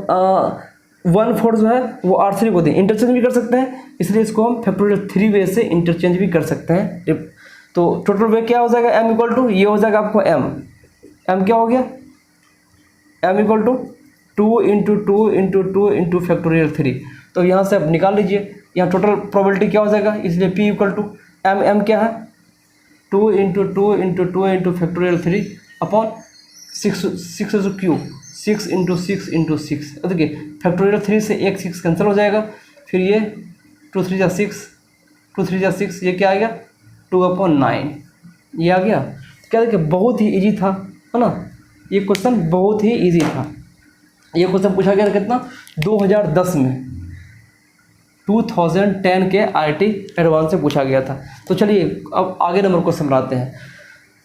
1 4 जो है वो R3 को दें, इंटरचेंज भी कर सकते हैं, इसलिए इसको हम फैक्टोरियल 3 वे से इंटरचेंज भी कर सकते हैं। तो टोटल वे क्या हो जाएगा, m = ये हो जाएगा आपको m क्या हो गया, m = 2 × 2 × 2 × फैक्टोरियल 3। तो यहाँ से आप निकाल लीजिए, यहाँ टोटल प्रोबेबिलिटी क्या हो जाएगा, इसलिए p = m क्या है 2 × 2 × 2 × फैक्टोरियल 3 अपॉन 6 क्यूब, 6 × 6 × 6। देखिए फैक्टोरियल 3 से एक 6 कैंसिल हो जाएगा, फिर ये 2 3 = 6, 2 3 = 6, ये क्या आएगा 2/9, ये आ गया। क्या देखिए बहुत ही इजी था, है ना, ये क्वेश्चन बहुत ही इजी था। ये क्वेश्चन पूछा गया था कितना, 2010 में, 2010 के IIT एडवांस से पूछा गया था। तो चलिए अब आगे नंबर को समझाते हैं।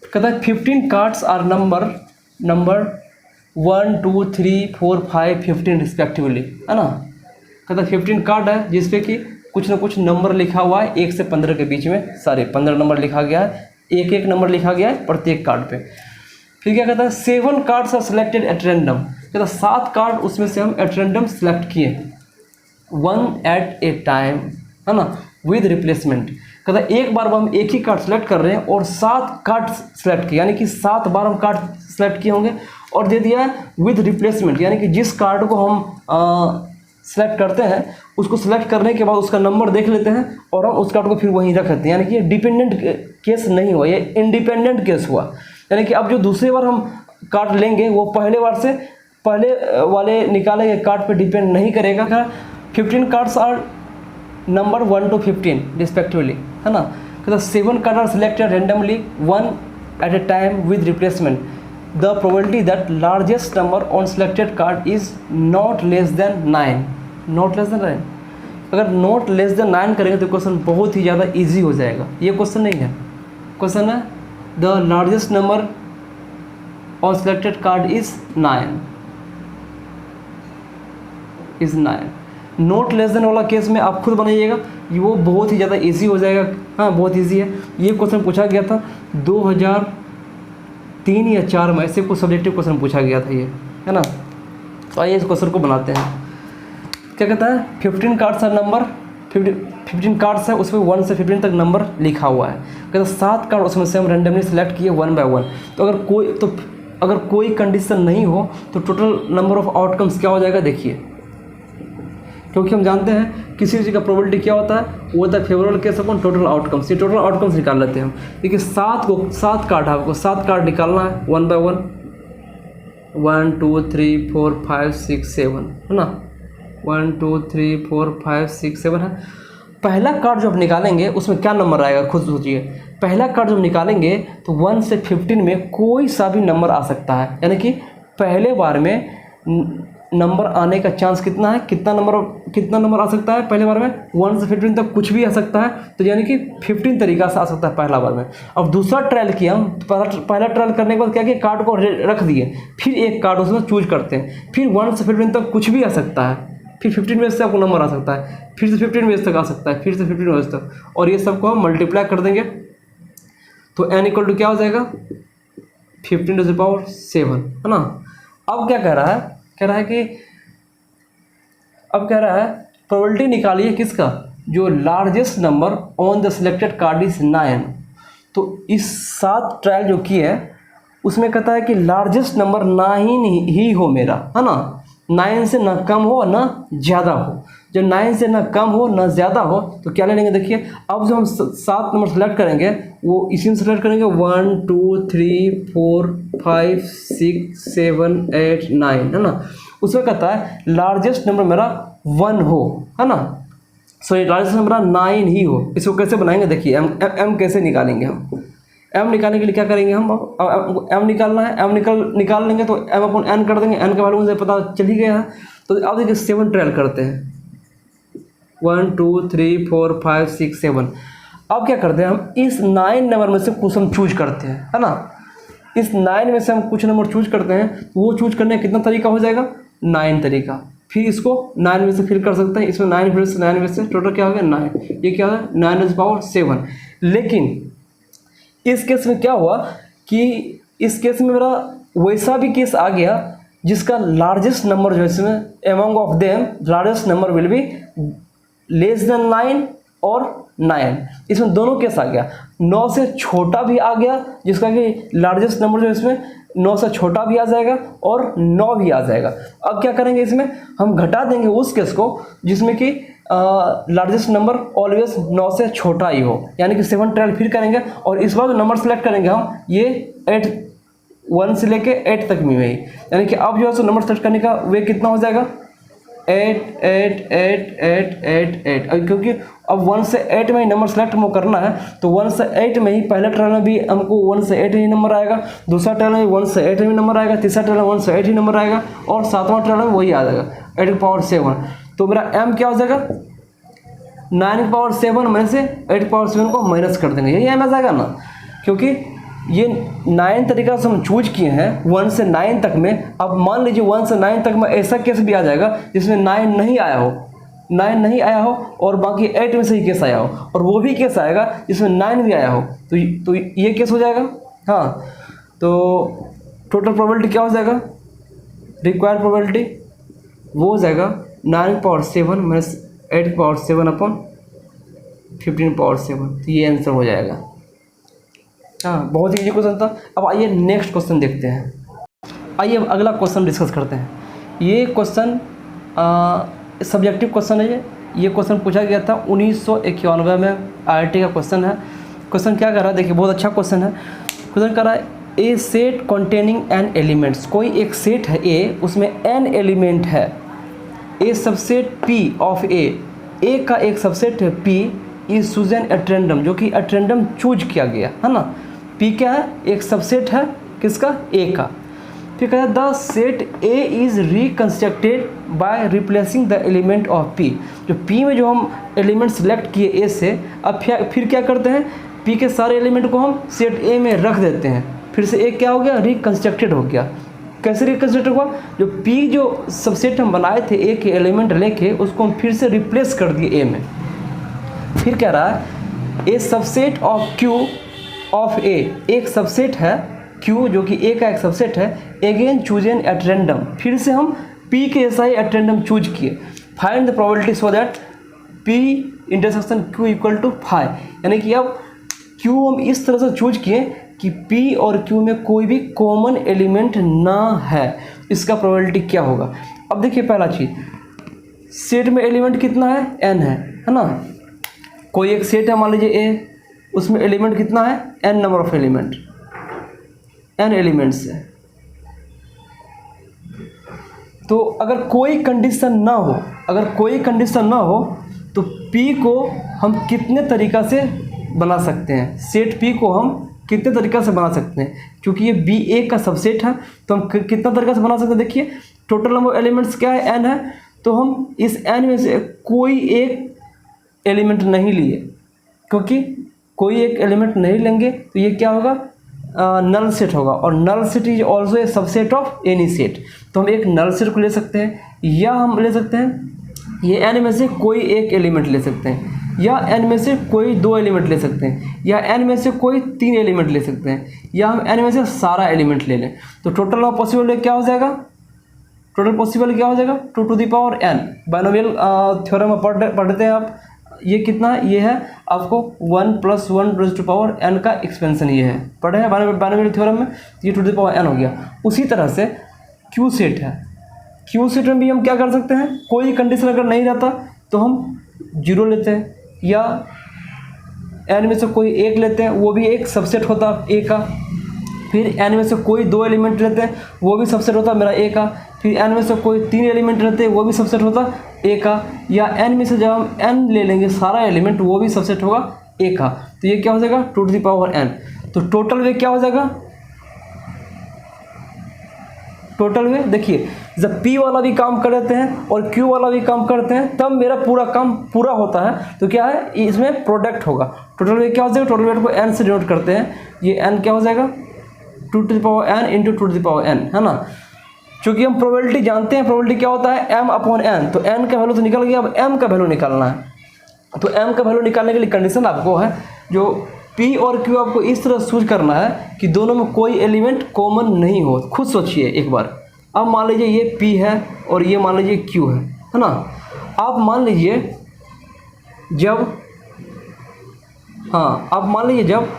कहता है 15 कार्ड्स आर नंबर 1 2 3 4 5 15 रिस्पेक्टिवली, है ना। कहता है 15 कार्ड है जिसपे कि कुछ ना कुछ नंबर लिखा हुआ है 1 से 15 के बीच में, सारे 15 नंबर लिखा गया है, एक एक नंबर लिखा गया है प्रत्येक कार्ड पे। फिर क्या कहता है 7 cards are selected at random, कहता है 7 कार्ड उसमें से हम एट रैंडम सेलेक्ट किए, 1 एट ए टाइम, है ना, विद रिप्लेसमेंट। कहता है एक बार हम एक ही कार्ड सेलेक्ट कर रहे हैं और 7 कार्ड सेलेक्ट किए, यानी कि 7 बार हम कार्ड सेलेक्ट किए होंगे और दे दिया है विद रिप्लेसमेंट, यानी कि जिस कार्ड को हम सेलेक्ट करते हैं उसको सेलेक्ट करने के बाद उसका नंबर देख लेते हैं और हम उस कार्ड को फिर वहीं रख देते हैं, यानी कि ये डिपेंडेंट केस नहीं हुआ, ये इंडिपेंडेंट केस हुआ। यानी कि अब जो दूसरी बार हम कार्ड लेंगे वो पहले बार से पहले वाले निकाले गए कार्ड पे डिपेंड नहीं करेगा। 15 cards are number 1 to 15 respectively, है ना। कहता 7 card are selected randomly 1 at a time with replacement, the probability that largest number on selected card is not less than 9, not less than 9। अगर not less than 9 करेंगे तो question बहुत ही ज़्यादा easy हो जाएगा। ये क्वेश्चन नहीं है, क्वेश्चन है the largest number on selected card is 9, note less than वाला केस में आप खुद बनाइएगा, वो बहुत ही ज़्यादा इजी हो जाएगा। हाँ बहुत इजी है। ये क्वेश्चन पूछा गया था 2003 या 4 में, ऐसे कुछ सब्जेक्टिव क्वेश्चन पूछा गया था ये, है ना। तो आइए इस क्वेश्चन को बनाते हैं। क्या कहता है 15 कार्ड्स है नंबर 15 कार्ड्स है, उसमें 1 से 15 तक नंबर लिखा हुआ है। कहता 7 कार्ड उसमें से हम रैंडमली सेलेक्ट किए 1 by 1। तो अगर कोई कंडीशन नहीं हो तो टोटल नंबर ऑफ आउटकम्स क्या हो जाएगा, देखिए, क्योंकि हम जानते हैं किसी चीज़ का प्रोबेबिलिटी क्या होता है, वो होता है favourable case upon total outcomes. ये टोटल आउटकम्स निकाल लेते हैं हम। देखिए 7 कार्ड है, आपको 7 कार्ड निकालना है 1 by 1, 1 2 3 4 5 6 7, है ना, 1 2 3 4 5 6 7 है। पहला कार्ड जो आप निकालेंगे उसमें क्या नंबर आएगा, खुद सोचिए। पहला कार्ड जब निकालेंगे तो 1 से 15 में कोई सा भी नंबर आ सकता है, यानी कि पहले बार में नंबर आने का चांस कितना है, कितना नंबर आ सकता है पहले बार में, 1 से 15 तक कुछ भी आ सकता है। तो यानी कि 15 तरीका से आ सकता है पहला बार में। अब दूसरा ट्रायल किया हम, तो पहला ट्रायल करने के बाद क्या किया, कार्ड को रख दिए, फिर एक कार्ड उसमें चूज करते हैं, फिर 1 से 15 तक कुछ भी आ सकता है, फिर 15 वेज से आपको नंबर आ सकता है, फिर से 15 वेज तक आ सकता है, फिर से 15 वेज तक, और ये सबको हम मल्टीप्लाई कर देंगे तो n इक्वल टू क्या हो जाएगा 15⁻⁷ है ना। अब क्या कह रहा है, कह रहा है कि अब कह रहा है प्रोबेबिलिटी निकालिए किसका, जो largest number on the selected card is 9। तो इस 7 ट्रायल जो की है उसमें कहता है कि लार्जेस्ट नंबर 9 ही हो मेरा, है ना, 9 से ना कम हो ना ज़्यादा हो। जब 9 से ना कम हो ना ज़्यादा हो तो क्या ले लेंगे, देखिए अब जो हम 7 नंबर सेलेक्ट करेंगे वो इसी में सेलेक्ट करेंगे 1 2 3 4 5 6 7 8 9, है ना। उसमें कहता है लार्जेस्ट नंबर मेरा 1 हो, है ना। सो ये लार्जेस्ट नंबर 9 ही हो। इसको कैसे बनाएंगे, देखिए एम कैसे निकालेंगे हम। एम निकालने के लिए क्या करेंगे हम, एम निकालना है, एम निकाल लेंगे तो एम अपन एन कर देंगे, एन के बारे में मुझे पता चल ही गया है। तो अब देखिए 7 ट्रायल करते हैं, 1 2 3 4 5 6 7। अब क्या करते हैं हम, इस 9 नंबर में से कुछ हम चूज करते हैं, है ना। इस 9 में से हम कुछ नंबर चूज करते हैं, तो वो चूज करने का कितना तरीका हो जाएगा, 9 तरीका। फिर इसको 9 में से फिर कर सकते हैं, इसमें 9 फिर से 9 में से टोटल क्या हो गया 9। ये क्या है 9⁻⁷। लेकिन इस केस में क्या हुआ कि इस केस में मेरा वैसा भी केस आ गया जिसका लार्जेस्ट नंबर जो है इसमें among of them largest number will be less than 9 और 9। इसमें दोनों केस आ गया, 9 से छोटा भी आ गया जिसका कि लार्जेस्ट नंबर जो है इसमें 9 से छोटा भी आ जाएगा और 9 भी आ जाएगा। अब क्या करेंगे, इसमें हम घटा देंगे उस केस को जिसमें कि लार्जेस्ट नंबर ऑलवेज 9 से छोटा ही हो, यानी कि 7 ट्रायल फिर करेंगे और इस बार जो नंबर सेलेक्ट करेंगे हम ये 1 से लेके 8 तक में ही, यानी कि अब जो है सो नंबर सेलेक्ट करने का वे कितना हो जाएगा 8 8 8 8 8 8। क्योंकि अब 1 से 8 में ही नंबर सेलेक्ट हमको करना है तो 1 से 8 में ही पहले ट्रायल में भी हमको 1 से 8 ही नंबर आएगा, दूसरा ट्रायल में 1 से 8 ही नंबर आएगा, तीसरा ट्रायल में 1 से 8 ही नंबर आएगा और 7वां ट्रायल में वही आ जाएगा 8⁻⁷। तो मेरा एम क्या हो जाएगा 9⁻⁷ में से 8⁻⁷ को माइनस कर देंगे, यही एम आ जाएगा ना। क्योंकि ये 9 तरीका से हम चूज किए हैं 1 से 9 तक में। अब मान लीजिए 1 से 9 तक में ऐसा केस भी आ जाएगा जिसमें 9 नहीं आया हो, 9 नहीं आया हो और बाकी 8 में से ही केस आया हो, और वो भी केस आएगा जिसमें 9 भी आया हो, तो ये केस हो जाएगा। हाँ, तो टोटल प्रोबेबिलिटी क्या हो जाएगा, रिक्वायर्ड प्रोबेबिलिटी वो हो जाएगा 9⁻⁷ माइनस 8⁻⁷ अपॉन 15⁻⁷। तो ये आंसर हो जाएगा। हाँ, बहुत ईजी क्वेश्चन था। अब आइए नेक्स्ट क्वेश्चन देखते हैं। आइए अब अगला क्वेश्चन डिस्कस करते हैं। ये क्वेश्चन सब्जेक्टिव क्वेश्चन है। ये क्वेश्चन पूछा गया था 1991 में, IIT का क्वेश्चन है। क्वेश्चन क्या कर रहा है, देखिए बहुत अच्छा क्वेश्चन है। क्वेश्चन कर रहा है ए सेट कंटेनिंग एन एलिमेंट्स, कोई एक सेट है ए, उसमें एन एलिमेंट है, ए सबसेट पी ऑफ ए का एक सबसेट है P is chosen at random, जो कि एट रैंडम चूज किया गया है ना। पी क्या है, एक सबसेट है किसका, ए का। फिर कहता है the set A is reconstructed by replacing the element of P. जो पी में जो हम एलिमेंट सेलेक्ट किए ए से, अब फिर क्या करते हैं, पी के सारे एलिमेंट को हम सेट ए में रख देते हैं। फिर से ए क्या हो गया, रिकंस्ट्रक्टेड हो गया। कैसे रिकंस्ट्रक्ट हुआ, जो पी जो सबसेट हम बनाए थे ए के एलिमेंट लेके उसको हम फिर से रिप्लेस कर दिए ए में। फिर कह रहा है ए सबसेट ऑफ क्यू ऑफ ए, एक सबसेट है क्यू जो कि ए का एक सबसेट है, अगेन चूजन एट रैंडम, फिर से हम पी के ऐसा ही एट रैंडम चूज किए। Find the probability so that P intersection Q equal to 5, यानी कि अब क्यू हम इस तरह से चूज किए कि पी और क्यू में कोई भी कॉमन एलिमेंट ना है। इसका प्रोबेबिलिटी क्या होगा। अब देखिए पहला चीज़, सेट में एलिमेंट कितना है, एन है ना। कोई एक सेट है मान लीजिए ए, उसमें एलिमेंट कितना है, N number of element, N elements है। तो अगर कोई कंडीशन ना हो, अगर कोई कंडीशन ना हो तो पी को हम कितने तरीक़ा से बना सकते हैं, सेट पी को हम कितने तरीक़ा से बना सकते हैं। क्योंकि ये बी ए का सबसेट है तो हम कितना तरीक़ा से बना सकते हैं। देखिए टोटल नंबर एलिमेंट्स क्या है, एन है, तो हम इस एन में से कोई एक एलिमेंट नहीं लिए, क्योंकि कोई एक एलिमेंट नहीं लेंगे तो ये क्या होगा, नल सेट होगा, और null set is also a subset of any set. तो हम एक नल सेट को ले सकते हैं, या हम ले सकते हैं ये एन में से कोई एक एलिमेंट ले सकते हैं। या n में से कोई 2 एलिमेंट ले सकते हैं, या n में से कोई 3 एलिमेंट ले सकते हैं, या हम n में से सारा एलिमेंट ले लें। तो टोटल ऑफ पॉसिबल क्या हो जाएगा, टोटल पॉसिबल क्या हो जाएगा 2 to the power n। Binomial theorem में पढ़ते हैं आप, ये कितना है, ये है आपको 1 + 1 टू द पावर n का एक्सपेंशन, ये है पढ़े हैं बाइनोमियल थ्योरम में, ये 2 टू द पावर n हो गया। उसी तरह से क्यू सेट है, क्यू सेट में भी हम क्या कर सकते हैं, कोई कंडीशन अगर नहीं रहता तो हम 0 लेते हैं, या n में से कोई एक लेते हैं, वो भी एक सबसेट होता a का। फिर n में से कोई 2 एलिमेंट लेते हैं, वो भी सबसेट होता मेरा a का। फिर n में से कोई 3 एलिमेंट रहते हैं, वो भी सबसेट होता a का। या n में से जब हम n ले लेंगे सारा एलिमेंट, वो भी सबसेट होगा a का। तो ये क्या हो जाएगा 2 टू द पावर n। तो टोटल वे क्या हो जाएगा, टोटल वे देखिए, जब p वाला भी काम कर देते हैं और q वाला भी काम करते हैं, तब मेरा पूरा काम पूरा होता है। तो क्या है, इसमें प्रोडक्ट होगा। टोटल वे क्या हो जाएगा, टोटल वेट को n से डिनोट करते हैं, ये n क्या हो जाएगा 2 to the power n into 2 to the power n, है ना। क्योंकि हम प्रोबेबिलिटी जानते हैं, प्रोबेबिलिटी क्या होता है m/n, तो n का वैल्यू तो निकल गया, अब m का वैल्यू निकालना है। तो m का वैल्यू निकालने के लिए कंडीशन आपको है, जो p और q आपको इस तरह चूज करना है कि दोनों में कोई एलिमेंट कॉमन नहीं हो। खुद सोचिए एक बार, अब मान लीजिए ये p है और ये मान लीजिए q है ना। आप मान लीजिए जब, हाँ आप मान लीजिए जब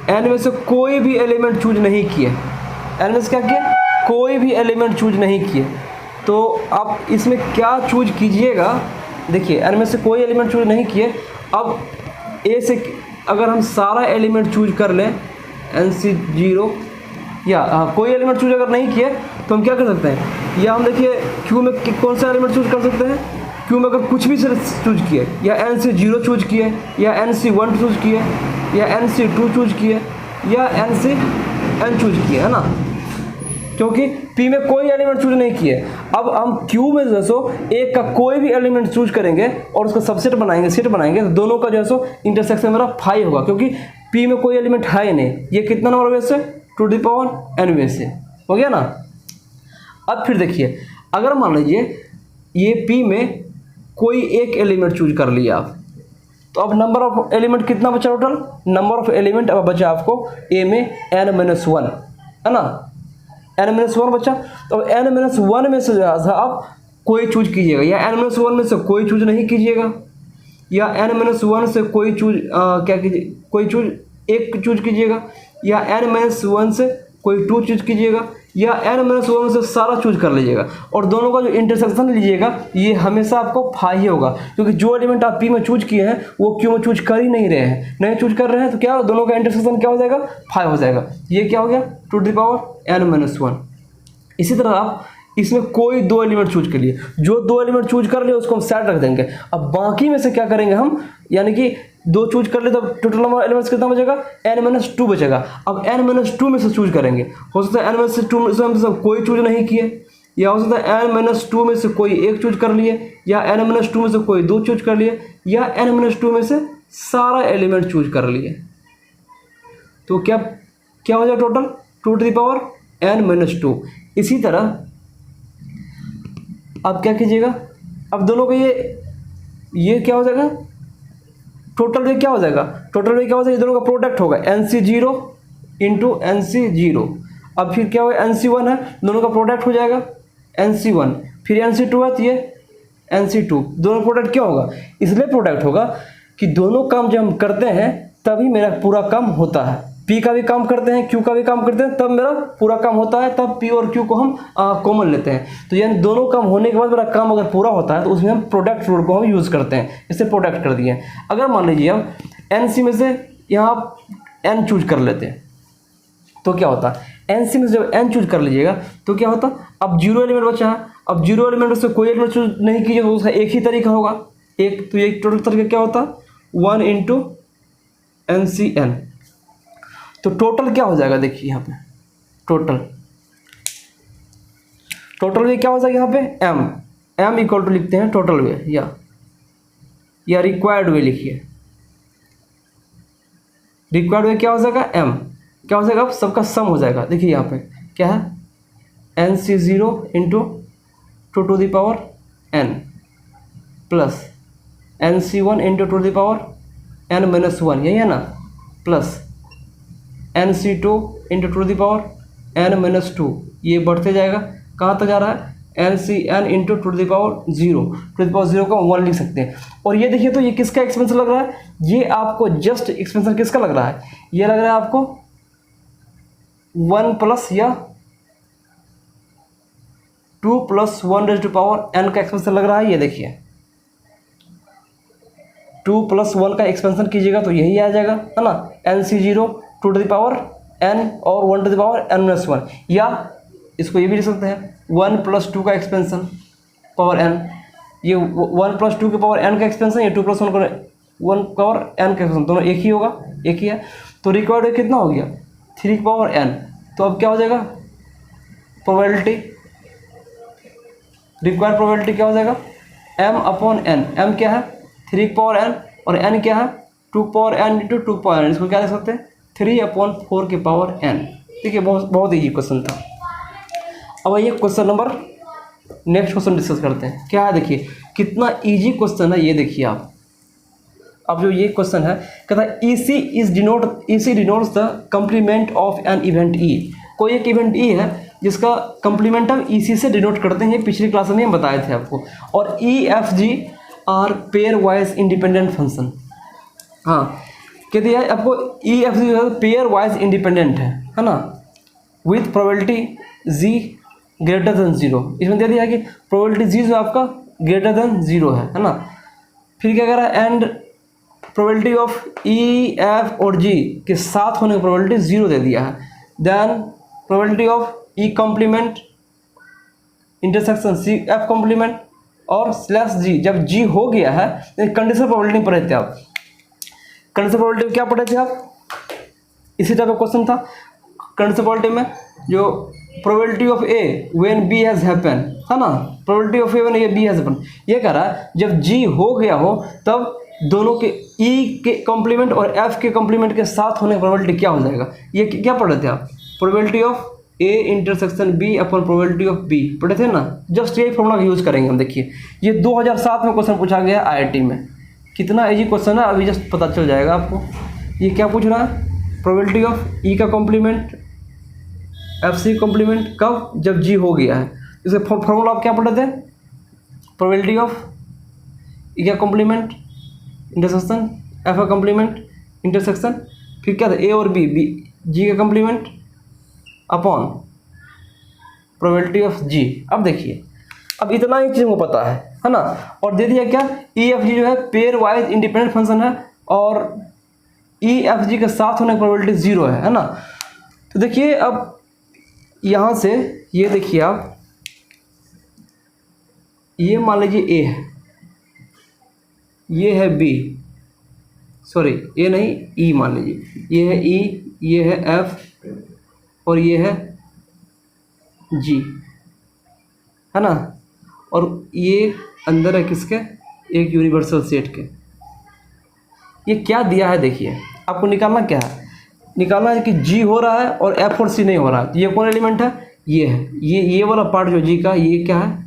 n में से कोई भी एलिमेंट चूज नहीं किए, n में से क्या किए, कोई भी एलिमेंट चूज नहीं किए, तो आप इसमें क्या चूज कीजिएगा। देखिए n में से कोई एलिमेंट चूज नहीं किए, अब a से अगर हम सारा एलिमेंट चूज कर लें NC0, या कोई एलिमेंट चूज अगर नहीं किए तो हम क्या कर सकते हैं, या हम देखिए क्यू में कौन सा एलिमेंट चूज कर सकते हैं, क्यू में अगर कुछ भी से चूज किए, या NC0 चूज किए, या NC1 चूज किए, या NC2 चूज किए, या NCn चूज किए, है ना। क्योंकि P में कोई एलिमेंट चूज नहीं किए। अब हम Q में जो है सो एक का कोई भी एलिमेंट चूज करेंगे और उसका सबसेट बनाएंगे, सेट बनाएंगे, तो दोनों का जो है सो इंटरसेक्शन मेरा 5 होगा, क्योंकि P में कोई एलिमेंट है ही नहीं। ये कितना नंबर बेस है 2 to the power n base से, हो गया ना। अब फिर देखिए, अगर मान लीजिए ये P में कोई एक एलिमेंट चूज कर लिया आप, तो अब नंबर ऑफ एलिमेंट कितना बचा, टोटल नंबर ऑफ एलिमेंट अब बचा आपको A में n-1, है ना, n-1 बचा। तो अब n-1 में से आप कोई चूज कीजिएगा, या n-1 में से कोई चूज नहीं कीजिएगा, या n-1 से कोई चूज क्या कीजिए, कोई चूज एक चूज कीजिएगा, या n-1 से कोई 2 चूज कीजिएगा, या n-1 से सारा चूज कर लीजिएगा, और दोनों का जो इंटरसेक्शन लीजिएगा ये हमेशा आपको 5 ही होगा, क्योंकि जो एलिमेंट आप P में चूज किए हैं वो Q में चूज कर ही नहीं रहे हैं, नहीं चूज कर रहे हैं, तो क्या दोनों का इंटरसेक्शन क्या हो जाएगा 5 हो जाएगा। ये क्या हो गया 2 टू द पावर n-1। इसी तरह आप इसमें कोई 2 एलिमेंट चूज कर लिए, जो 2 एलिमेंट चूज कर लिए उसको हम साइड रख देंगे। अब बाकी में से क्या करेंगे हम, यानी कि 2 चूज कर ले तो टोटल नंबर एलिमेंट्स कितना बचेगा n-2 बचेगा। अब n-2 में से चूज करेंगे, हो सकता है n-2 में से हम कोई चूज नहीं किए, या हो सकता है n-2 में से कोई एक चूज कर लिए, या n-2 में से कोई 2 चूज कर लिए, या n-2 में से सारा एलिमेंट चूज कर लिए। तो क्या क्या हो जाएगा total 2 to the power n-2। इसी तरह अब क्या कीजिएगा, अब दोनों का ये क्या हो जाएगा, टोटल वे क्या हो जाएगा, टोटल वे क्या हो जाएगा, दोनों का प्रोडक्ट होगा NC0 इंटू NC0। अब फिर क्या होगा NC1 है, दोनों का प्रोडक्ट हो जाएगा NC1, फिर NC2 है तो ये NC2, दोनों प्रोडक्ट क्या होगा, इसलिए प्रोडक्ट होगा कि दोनों काम जब हम करते हैं तभी मेरा पूरा काम होता है। P का भी काम करते हैं, Q का भी काम करते हैं, तब मेरा पूरा काम होता है, तब P और Q को हम कॉमन लेते हैं। तो यानी दोनों काम होने के बाद मेरा काम अगर पूरा होता है तो उसमें हम प्रोडक्ट रूल को हम यूज़ करते हैं, इसे प्रोडक्ट कर दिए। अगर मान लीजिए हम NC में से यहाँ N चूज कर लेते हैं तो क्या होता है, NC में से जब N चूज कर लीजिएगा तो क्या होता, अब 0 एलिमेंट बचा है, अब 0 एलिमेंट से कोई एलिमेंट चूज नहीं कीजिए तो उसका एक ही तरीका होगा, एक। तो ये टोटल तरीका क्या होता 1 इंटू NCN। तो टोटल क्या हो जाएगा, देखिए यहाँ पे टोटल वे क्या हो जाएगा, यहाँ पे m इक्वल टू लिखते हैं टोटल वे, या रिक्वायर्ड वे लिखिए। रिक्वायर्ड वे क्या हो जाएगा m, क्या हो जाएगा, सबका सम हो जाएगा। देखिए यहाँ पे क्या है NC0 into 2 to the power n plus NC1 into two the power n minus one, यही है ना, plus NC2 into two the power n minus two, ये बढ़ते जाएगा, कहाँ तक जा रहा है, NCn into two the power zero, two the power zero का 1 लिख सकते हैं। और ये देखिए तो ये किसका एक्सपेंशन लग रहा है, ये आपको जस्ट एक्सपेंशन किसका लग रहा है, ये लग रहा है आपको 1 प्लस या 2 plus 1 raise to power n का एक्सपेंशन लग रहा है। ये देखिए 2 प्लस 1 का एक्सपेंशन कीजिएगा तो यही आ जाएगा, है ना, NC0 to the power n और 1 to the power n minus one, या इसको ये भी लिख सकते हैं 1 प्लस 2 का एक्सपेंशन पावर n, ये 1 प्लस 2 के पावर n का एक्सपेंशन, ये 2 प्लस 1 पावर n का एक्सपेंशन, दोनों एक ही होगा, एक ही है। तो रिक्वायर्ड कितना हो गया, 3 की पावर n। तो अब क्या हो जाएगा, प्रोबेबिलिटी, रिक्वायर्ड प्रोबेबिलिटी क्या हो जाएगा, m अपॉन n, m क्या है 3 की पावर n और n क्या है 2 power n into 2 power n, इसको क्या लिख सकते हैं 3 अपॉन 4 की पावर n। ठीक है, बहुत ईजी क्वेश्चन था। अब आइए question number, next question discuss करते हैं। क्या है देखिए, कितना इजी क्वेश्चन है ये देखिए आप। अब जो ये क्वेश्चन है, कहता है EC denotes the complement of an event E। कोई एक इवेंट E है जिसका कंप्लीमेंट हम EC से डिनोट करते हैं, पिछली क्लास में हम बताए थे आपको। और EFG are pairwise independent function. हाँ, कहते हैं आपको EFG जो है पेयर वाइज इंडिपेंडेंट है ना, with probability Z greater than 0। इसमें दे दिया कि प्रोबेबिलिटी जी जो आपका ग्रेटर देन 0 है ना। फिर क्या कह रहा है, and probability of E F और जी के साथ होने की प्रोबेबिलिटी 0 दे दिया है। Then probability of E complement intersection C F complement और स्लैश जी, जब जी हो गया है कंडीशनल प्रोबेबिलिटी नहीं पढ़े थे आप। कंडीशनल प्रोबेबिलिटी क्या पढ़े थे आप, इसी टाइप का क्वेश्चन था। कंडीशनल प्रोबेबिलिटी में जो probability of A when B has happen है ना, probability of A when A B has happen, ये कह रहा है जब जी हो गया हो तब दोनों के ई के कॉम्प्लीमेंट और एफ के कॉम्प्लीमेंट के साथ होने की प्रोबेबिलिटी क्या हो जाएगा। ये क्या पढ़े थे आप, probability of A intersection B upon probability of B पढ़े थे ना। जस्ट यही फॉर्मूला का यूज़ करेंगे हम। देखिए ये 2007 में क्वेश्चन पूछा गया IIT में। कितना इजी क्वेश्चन है अभी जस्ट पता चल जाएगा आपको। ये क्या पूछ रहा है, प्रोबेबिलिटी ऑफ ई का कॉम्प्लीमेंट एफ सी कॉम्प्लीमेंट कब, जब जी हो गया है। इसके फॉर्मूला आप क्या पढ़े थे, प्रोबेबिलिटी ऑफ ई का कॉम्प्लीमेंट इंटरसेक्शन एफ का कॉम्प्लीमेंट इंटरसेक्शन, फिर क्या था ए और बी जी का कॉम्प्लीमेंट अपॉन प्रोबेबिलिटी ऑफ जी। अब देखिए अब इतना ही चीज़ को पता है ना। और दे दिया क्या, ई एफ जी जो है पेयर वाइज इंडिपेंडेंट फंक्शन है और ई एफ जी के साथ होने की प्रोबेबिलिटी 0 है ना। तो देखिए अब यहाँ से ये देखिए आप, ये मान लीजिए ए है, ये है बी, सॉरी ये नहीं ई मान लीजिए, ये है ई, ये है एफ और ये है जी है ना। और ये अंदर है किसके, एक यूनिवर्सल सेट के। ये क्या दिया है देखिए, आपको निकालना क्या है, निकालना है कि जी हो रहा है और एफ और सी नहीं हो रहा है। ये कौन एलिमेंट है, ये है, ये वाला पार्ट जो जी का, ये क्या है,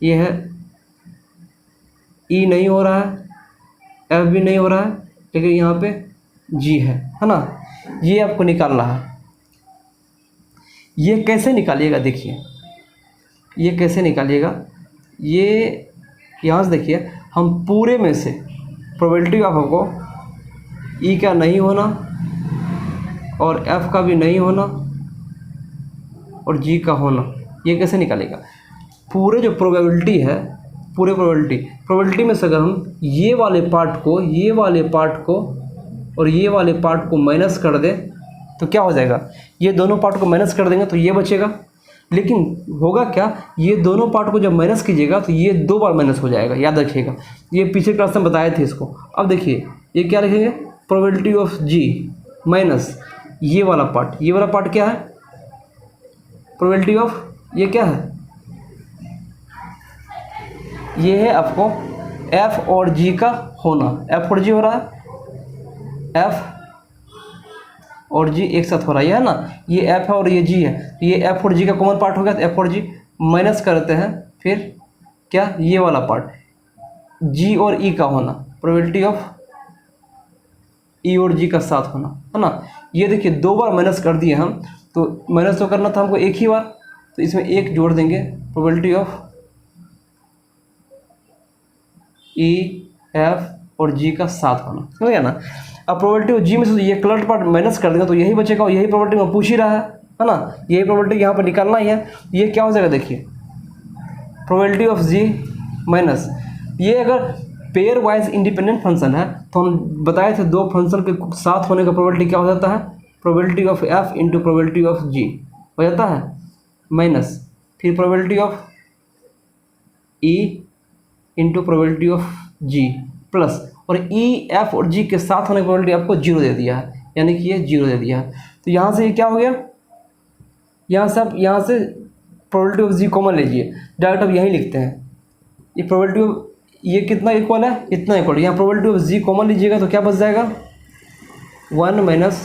ये है ई नहीं हो रहा है, एफ भी नहीं हो रहा है, लेकिन यहाँ पे जी है ना। ये आपको निकालना है। ये कैसे निकालिएगा देखिए, ये कैसे निकालिएगा, ये यहाँ से देखिए हम पूरे में से प्रोबेबिलिटी ऑफ आपको ई का नहीं होना और एफ का भी नहीं होना और जी का होना, ये कैसे निकालेगा। पूरे जो प्रोबेबिलिटी है, पूरे प्रोबेबिलिटी में से अगर हम ये वाले पार्ट को और ये वाले पार्ट को माइनस कर दें तो क्या हो जाएगा, ये दोनों पार्ट को माइनस कर देंगे तो ये बचेगा। लेकिन होगा क्या, ये दोनों पार्ट को जब माइनस कीजिएगा तो ये 2 बार माइनस हो जाएगा, याद रखिएगा। ये पिछले क्लास में बताए थे इसको। अब देखिए ये क्या लिखेंगे, प्रोबेबिलिटी ऑफ जी माइनस ये वाला पार्ट क्या है, प्रोबेबिलिटी ऑफ ये क्या है, ये है आपको एफ और जी का होना। एफ और जी हो रहा है, एफ और जी एक साथ हो रहा है ना। ये एफ है और ये जी है, ये एफ और जी का कॉमन पार्ट हो गया तो एफ और जी माइनस करते हैं, फिर क्या ये वाला पार्ट जी और ई का होना, प्रोबेबिलिटी ऑफ ई और जी का साथ होना, है ना। ये देखिए 2 बार माइनस कर दिए हम, तो माइनस तो करना था हमको एक ही बार, तो इसमें एक जोड़ देंगे, प्रोबेबिलिटी ऑफ ई एफ और जी का साथ होना, समझ गया ना। अब प्रोबेबिलिटी ऑफ जी में से ये कलर्ड पार्ट माइनस कर देंगे तो यही बचेगा, और यही प्रोबेबिलिटी में पूछ ही रहा है ना, यही प्रोबेबिलिटी यहाँ पर निकालना ही है। ये क्या हो जाएगा देखिए, प्रोबेबिलिटी ऑफ जी माइनस, ये अगर पेयर वाइज इंडिपेंडेंट फंक्शन है तो हम बताए थे 2 फंक्शन के साथ होने का प्रोबेबिलिटी क्या हो जाता है, probability of F into probability of G हो जाता है माइनस, फिर probability of E into probability of G plus, और ई एफ और जी के साथ होने की प्रोबेबिलिटी आपको 0 दे दिया है, यानी कि ये 0 दे दिया है। तो यहाँ से ये क्या हो गया, यहाँ से आप यहाँ से प्रोबेबिलिटी ऑफ जी कॉमन लीजिए, डायरेक्ट अब यहीं लिखते हैं, ये प्रोबेबिलिटी ऑफ ये कितना इक्वल है, इतना इक्वल, यहाँ प्रोबेबिलिटी ऑफ जी कॉमन लीजिएगा तो क्या बच जाएगा, 1 minus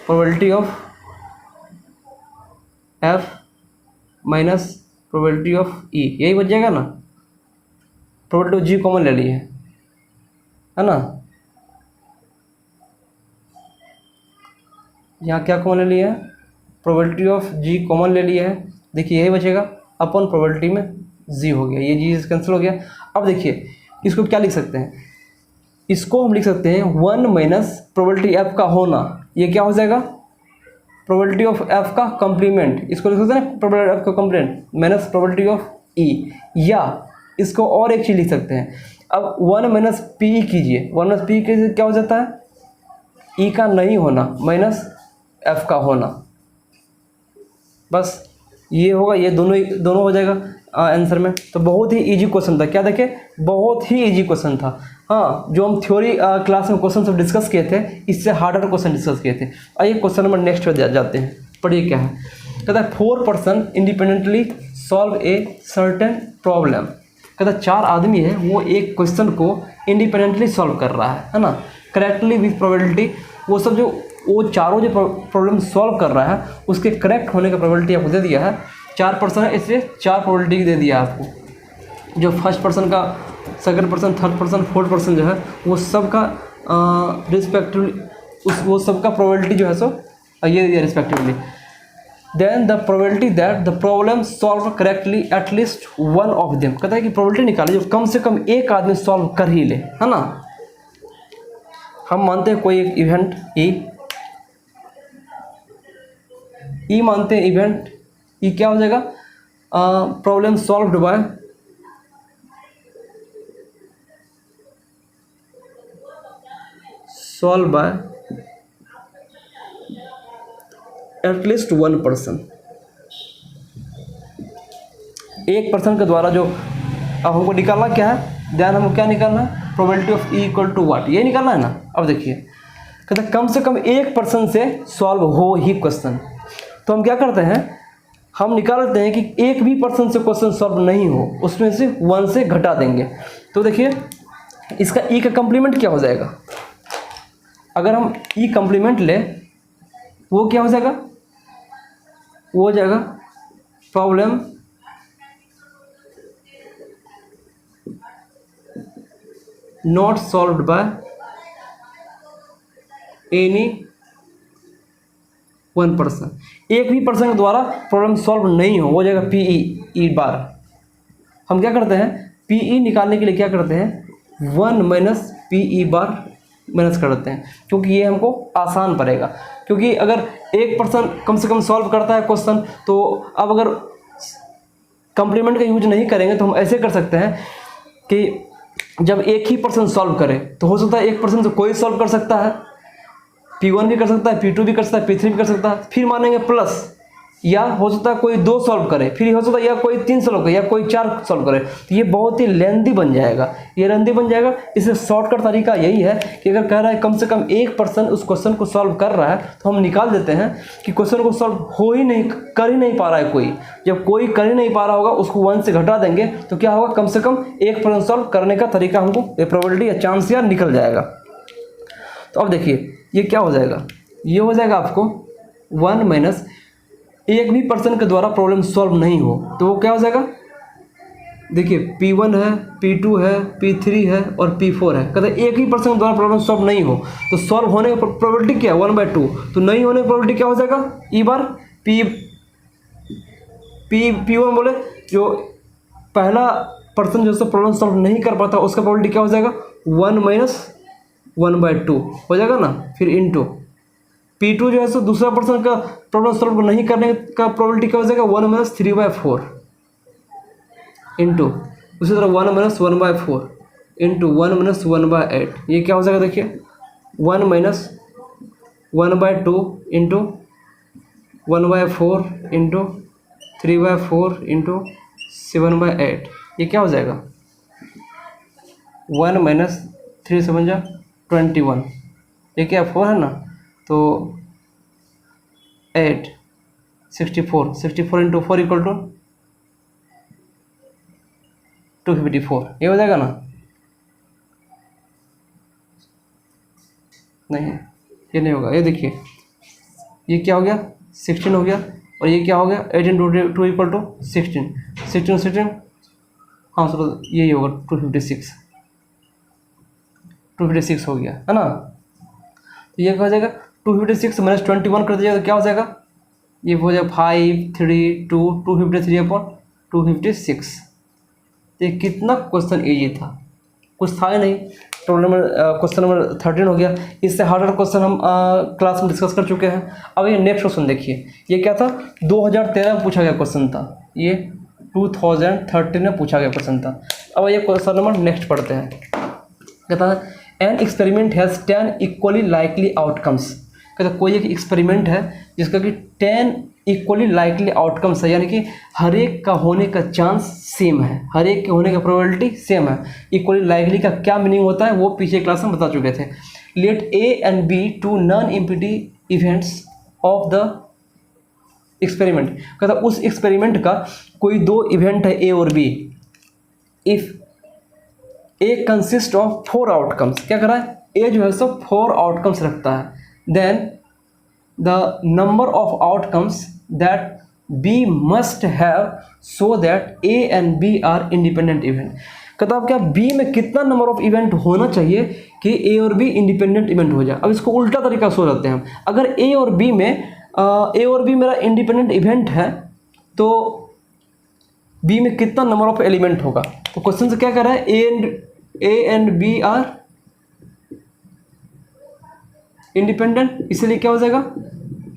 probability of F minus probability of E, यही बच जाएगा ना, प्रोबेबिलिटी ऑफ जी कॉमन ले लिए है ना, यहाँ क्या कॉमन ले लिया है, प्रोबेबिलिटी ऑफ जी कॉमन ले लिया है, देखिए यही बचेगा, अपन प्रोबेबिलिटी में जी हो गया, ये जी कैंसिल हो गया। अब देखिए इसको क्या लिख सकते हैं, इसको हम लिख सकते हैं 1 माइनस प्रोबेबिलिटी एफ का होना, ये क्या हो जाएगा, प्रोबेबिलिटी ऑफ एफ का कॉम्प्लीमेंट, इसको लिख सकते हैं प्रोबेबिलिटी एफ का कॉम्प्लीमेंट माइनस प्रोबेबिलिटी ऑफ ई, या इसको और एक चीज़ लिख सकते हैं, अब 1 माइनस पी कीजिए, 1 माइनस पी कीजिए क्या हो जाता है, ई का नहीं होना माइनस एफ का होना, बस ये होगा, ये दोनों हो जाएगा आंसर में। तो बहुत ही इजी क्वेश्चन था, क्या देखे, बहुत ही इजी क्वेश्चन था। हाँ, जो हम थ्योरी क्लास में क्वेश्चन सब डिस्कस किए थे, इससे हार्डर क्वेश्चन डिस्कस किए थे। आइए क्वेश्चन नंबर नेक्स्ट पे जाते हैं, पढ़िए क्या है, कहता है 4 person independently solve a certain problem, कहता 4 आदमी है वो एक क्वेश्चन को इंडिपेंडेंटली सॉल्व कर रहा है ना, करेक्टली विथ प्रोबेबिलिटी, वो सब जो वो चारों जो प्रॉब्लम सॉल्व कर रहा है उसके करेक्ट होने का प्रोबेबिलिटी आपको दे दिया है, 4 पर्सन है इसलिए 4 प्रोबेबिलिटी दे दिया आपको, जो फर्स्ट पर्सन का, second person, third person, fourth person जो है वो सब का रिस्पेक्टिवली वो सब का प्रोबेबिलिटी जो है सो ये दिया respectively. Then the probability that the problem solve correctly at least one of them, कहता है कि प्रोबेबिलिटी निकाले जो कम से कम एक आदमी सॉल्व कर ही ले, है ना। हम मानते हैं कोई एक इवेंट ई मानते हैं इवेंट ई, क्या हो जाएगा, problem solved bye at least 1 person, एक पर्सन के द्वारा जो, अब हमको निकालना क्या है, ध्यान हमको क्या निकालना है, probability of E equal to what, ये निकालना है ना। अब देखिए कहते हैं कम से कम एक पर्सन से सॉल्व हो ही क्वेश्चन, तो हम क्या करते हैं, हम निकालते हैं कि एक भी पर्सन से क्वेश्चन सॉल्व नहीं हो, उसमें से 1 से घटा देंगे। तो देखिए इसका ई का कम्प्लीमेंट क्या हो जाएगा, अगर हम ई कम्प्लीमेंट ले वो क्या हो जाएगा, वो हो जाएगा problem not solved by any 1 person, एक भी पर्सन के द्वारा प्रॉब्लम सॉल्व नहीं हो जाएगा पी ई बार। हम क्या करते हैं, पी ई निकालने के लिए क्या करते हैं, 1 माइनस पी ई बार माइनस कर देते हैं, क्योंकि ये हमको आसान पड़ेगा, क्योंकि अगर एक पर्सन कम से कम सॉल्व करता है क्वेश्चन, तो अब अगर कम्प्लीमेंट का यूज नहीं करेंगे तो हम ऐसे कर सकते हैं कि जब एक ही पर्सन सॉल्व करे तो हो सकता है एक पर्सन से कोई सॉल्व कर सकता है, P1 भी कर सकता है, P2 भी कर सकता है, P3 भी कर सकता है, फिर मानेंगे प्लस, या हो सकता है कोई 2 सॉल्व करे, फिर हो सकता है या कोई 3 सॉल्व करे, या कोई 4 सॉल्व करे, तो ये बहुत ही लेंदी बन जाएगा, ये लेंदी बन जाएगा। इससे शॉर्टकट तरीका यही है कि अगर कह रहा है कम से कम एक पर्सन उस क्वेश्चन को सॉल्व कर रहा है, तो हम निकाल देते हैं कि क्वेश्चन को सॉल्व कर ही नहीं पा रहा है कोई, जब कोई कर ही नहीं पा रहा होगा उसको 1 से घटा देंगे तो क्या होगा, कम से कम एक पर्सन सॉल्व करने का तरीका हमको प्रोबेबिलिटी या चांस या निकल जाएगा। तो अब देखिए ये क्या हो जाएगा, ये हो जाएगा आपको 1 माइनस एक भी पर्सन के द्वारा प्रॉब्लम सॉल्व नहीं हो, तो वो क्या हो जाएगा, देखिए P1 है, P2 है, P3 है और P4 है। कहते हैं एक ही पर्सन द्वारा प्रॉब्लम सॉल्व नहीं हो तो सॉल्व होने की प्रोबेबिलिटी क्या है 1/2, तो नहीं होने की प्रोबेबिलिटी क्या हो जाएगा ई बार P1 बोले जो पहला पर्सन जो प्रॉब्लम सॉल्व नहीं कर पाता उसका प्रोबेबिलिटी क्या हो जाएगा 1 - 1/2 हो जाएगा ना। फिर इंटू P2 जो है सो दूसरा पर्सन का प्रॉब्लम सॉल्व नहीं करने का प्रोबेबिलिटी क्या हो जाएगा 1 - 3/4 इंटू उसी तरह 1 - 1/4 इंटू 1 - 1/8। ये क्या हो जाएगा देखिए 1 - 1/2 इंटू 1/4 इंटू 3/4 इंटू 7/8। ये क्या हो जाएगा 1 - 3 7 जा 21। ये क्या 4 है ना, तो 8 64 इंटू 4 इक्वल टू 254। ये हो जाएगा ना, नहीं ये नहीं होगा। ये देखिए ये क्या हो गया 16 हो गया और ये क्या हो गया 8 इंटू 2 इक्वल टू 16 हाँ सर यही होगा 256 हो गया है ना। तो ये क्या हो जाएगा 256 - 21 कर दीजिएगा तो क्या हो जाएगा ये हो जाएगा 5 3 2 253/256। ये कितना क्वेश्चन इजी था, कुछ था ही नहीं। क्वेश्चन नंबर 13 हो गया। इससे हार्डर क्वेश्चन हम क्लास में डिस्कस कर चुके हैं। अब ये नेक्स्ट क्वेश्चन देखिए, ये क्या था 2013 में पूछा गया क्वेश्चन था, ये 2013 में पूछा गया क्वेश्चन था। अब ये क्वेश्चन नंबर नेक्स्ट पढ़ते हैं। कहता है an experiment has 10 equally likely outcomes. कहता कोई एक एक्सपेरिमेंट है जिसका कि 10 इक्वली लाइकली आउटकम्स है, यानी कि हर एक का होने का चांस सेम है, हर एक के होने का प्रोबेबिलिटी सेम है। इक्वली लाइकली का क्या मीनिंग होता है वो पीछे क्लास में बता चुके थे। Let A and B two non empty events of the experiment. कहता उस एक्सपेरिमेंट का कोई दो इवेंट है ए और B, if A consist of 4 outcomes. क्या कर रहा है ए जो है सब 4 आउटकम्स रखता है, then the number of outcomes that B must have so that A and B are independent event। कहता अब क्या B में कितना नंबर ऑफ इवेंट होना चाहिए कि A और B इंडिपेंडेंट इवेंट हो जाए। अब इसको उल्टा तरीका सोच लेते हैं हम, अगर A और B मेरा इंडिपेंडेंट इवेंट है तो B में कितना नंबर ऑफ एलिमेंट होगा। तो क्वेश्चन से क्या कर रहा है A and B are independent, इसलिए क्या हो जाएगा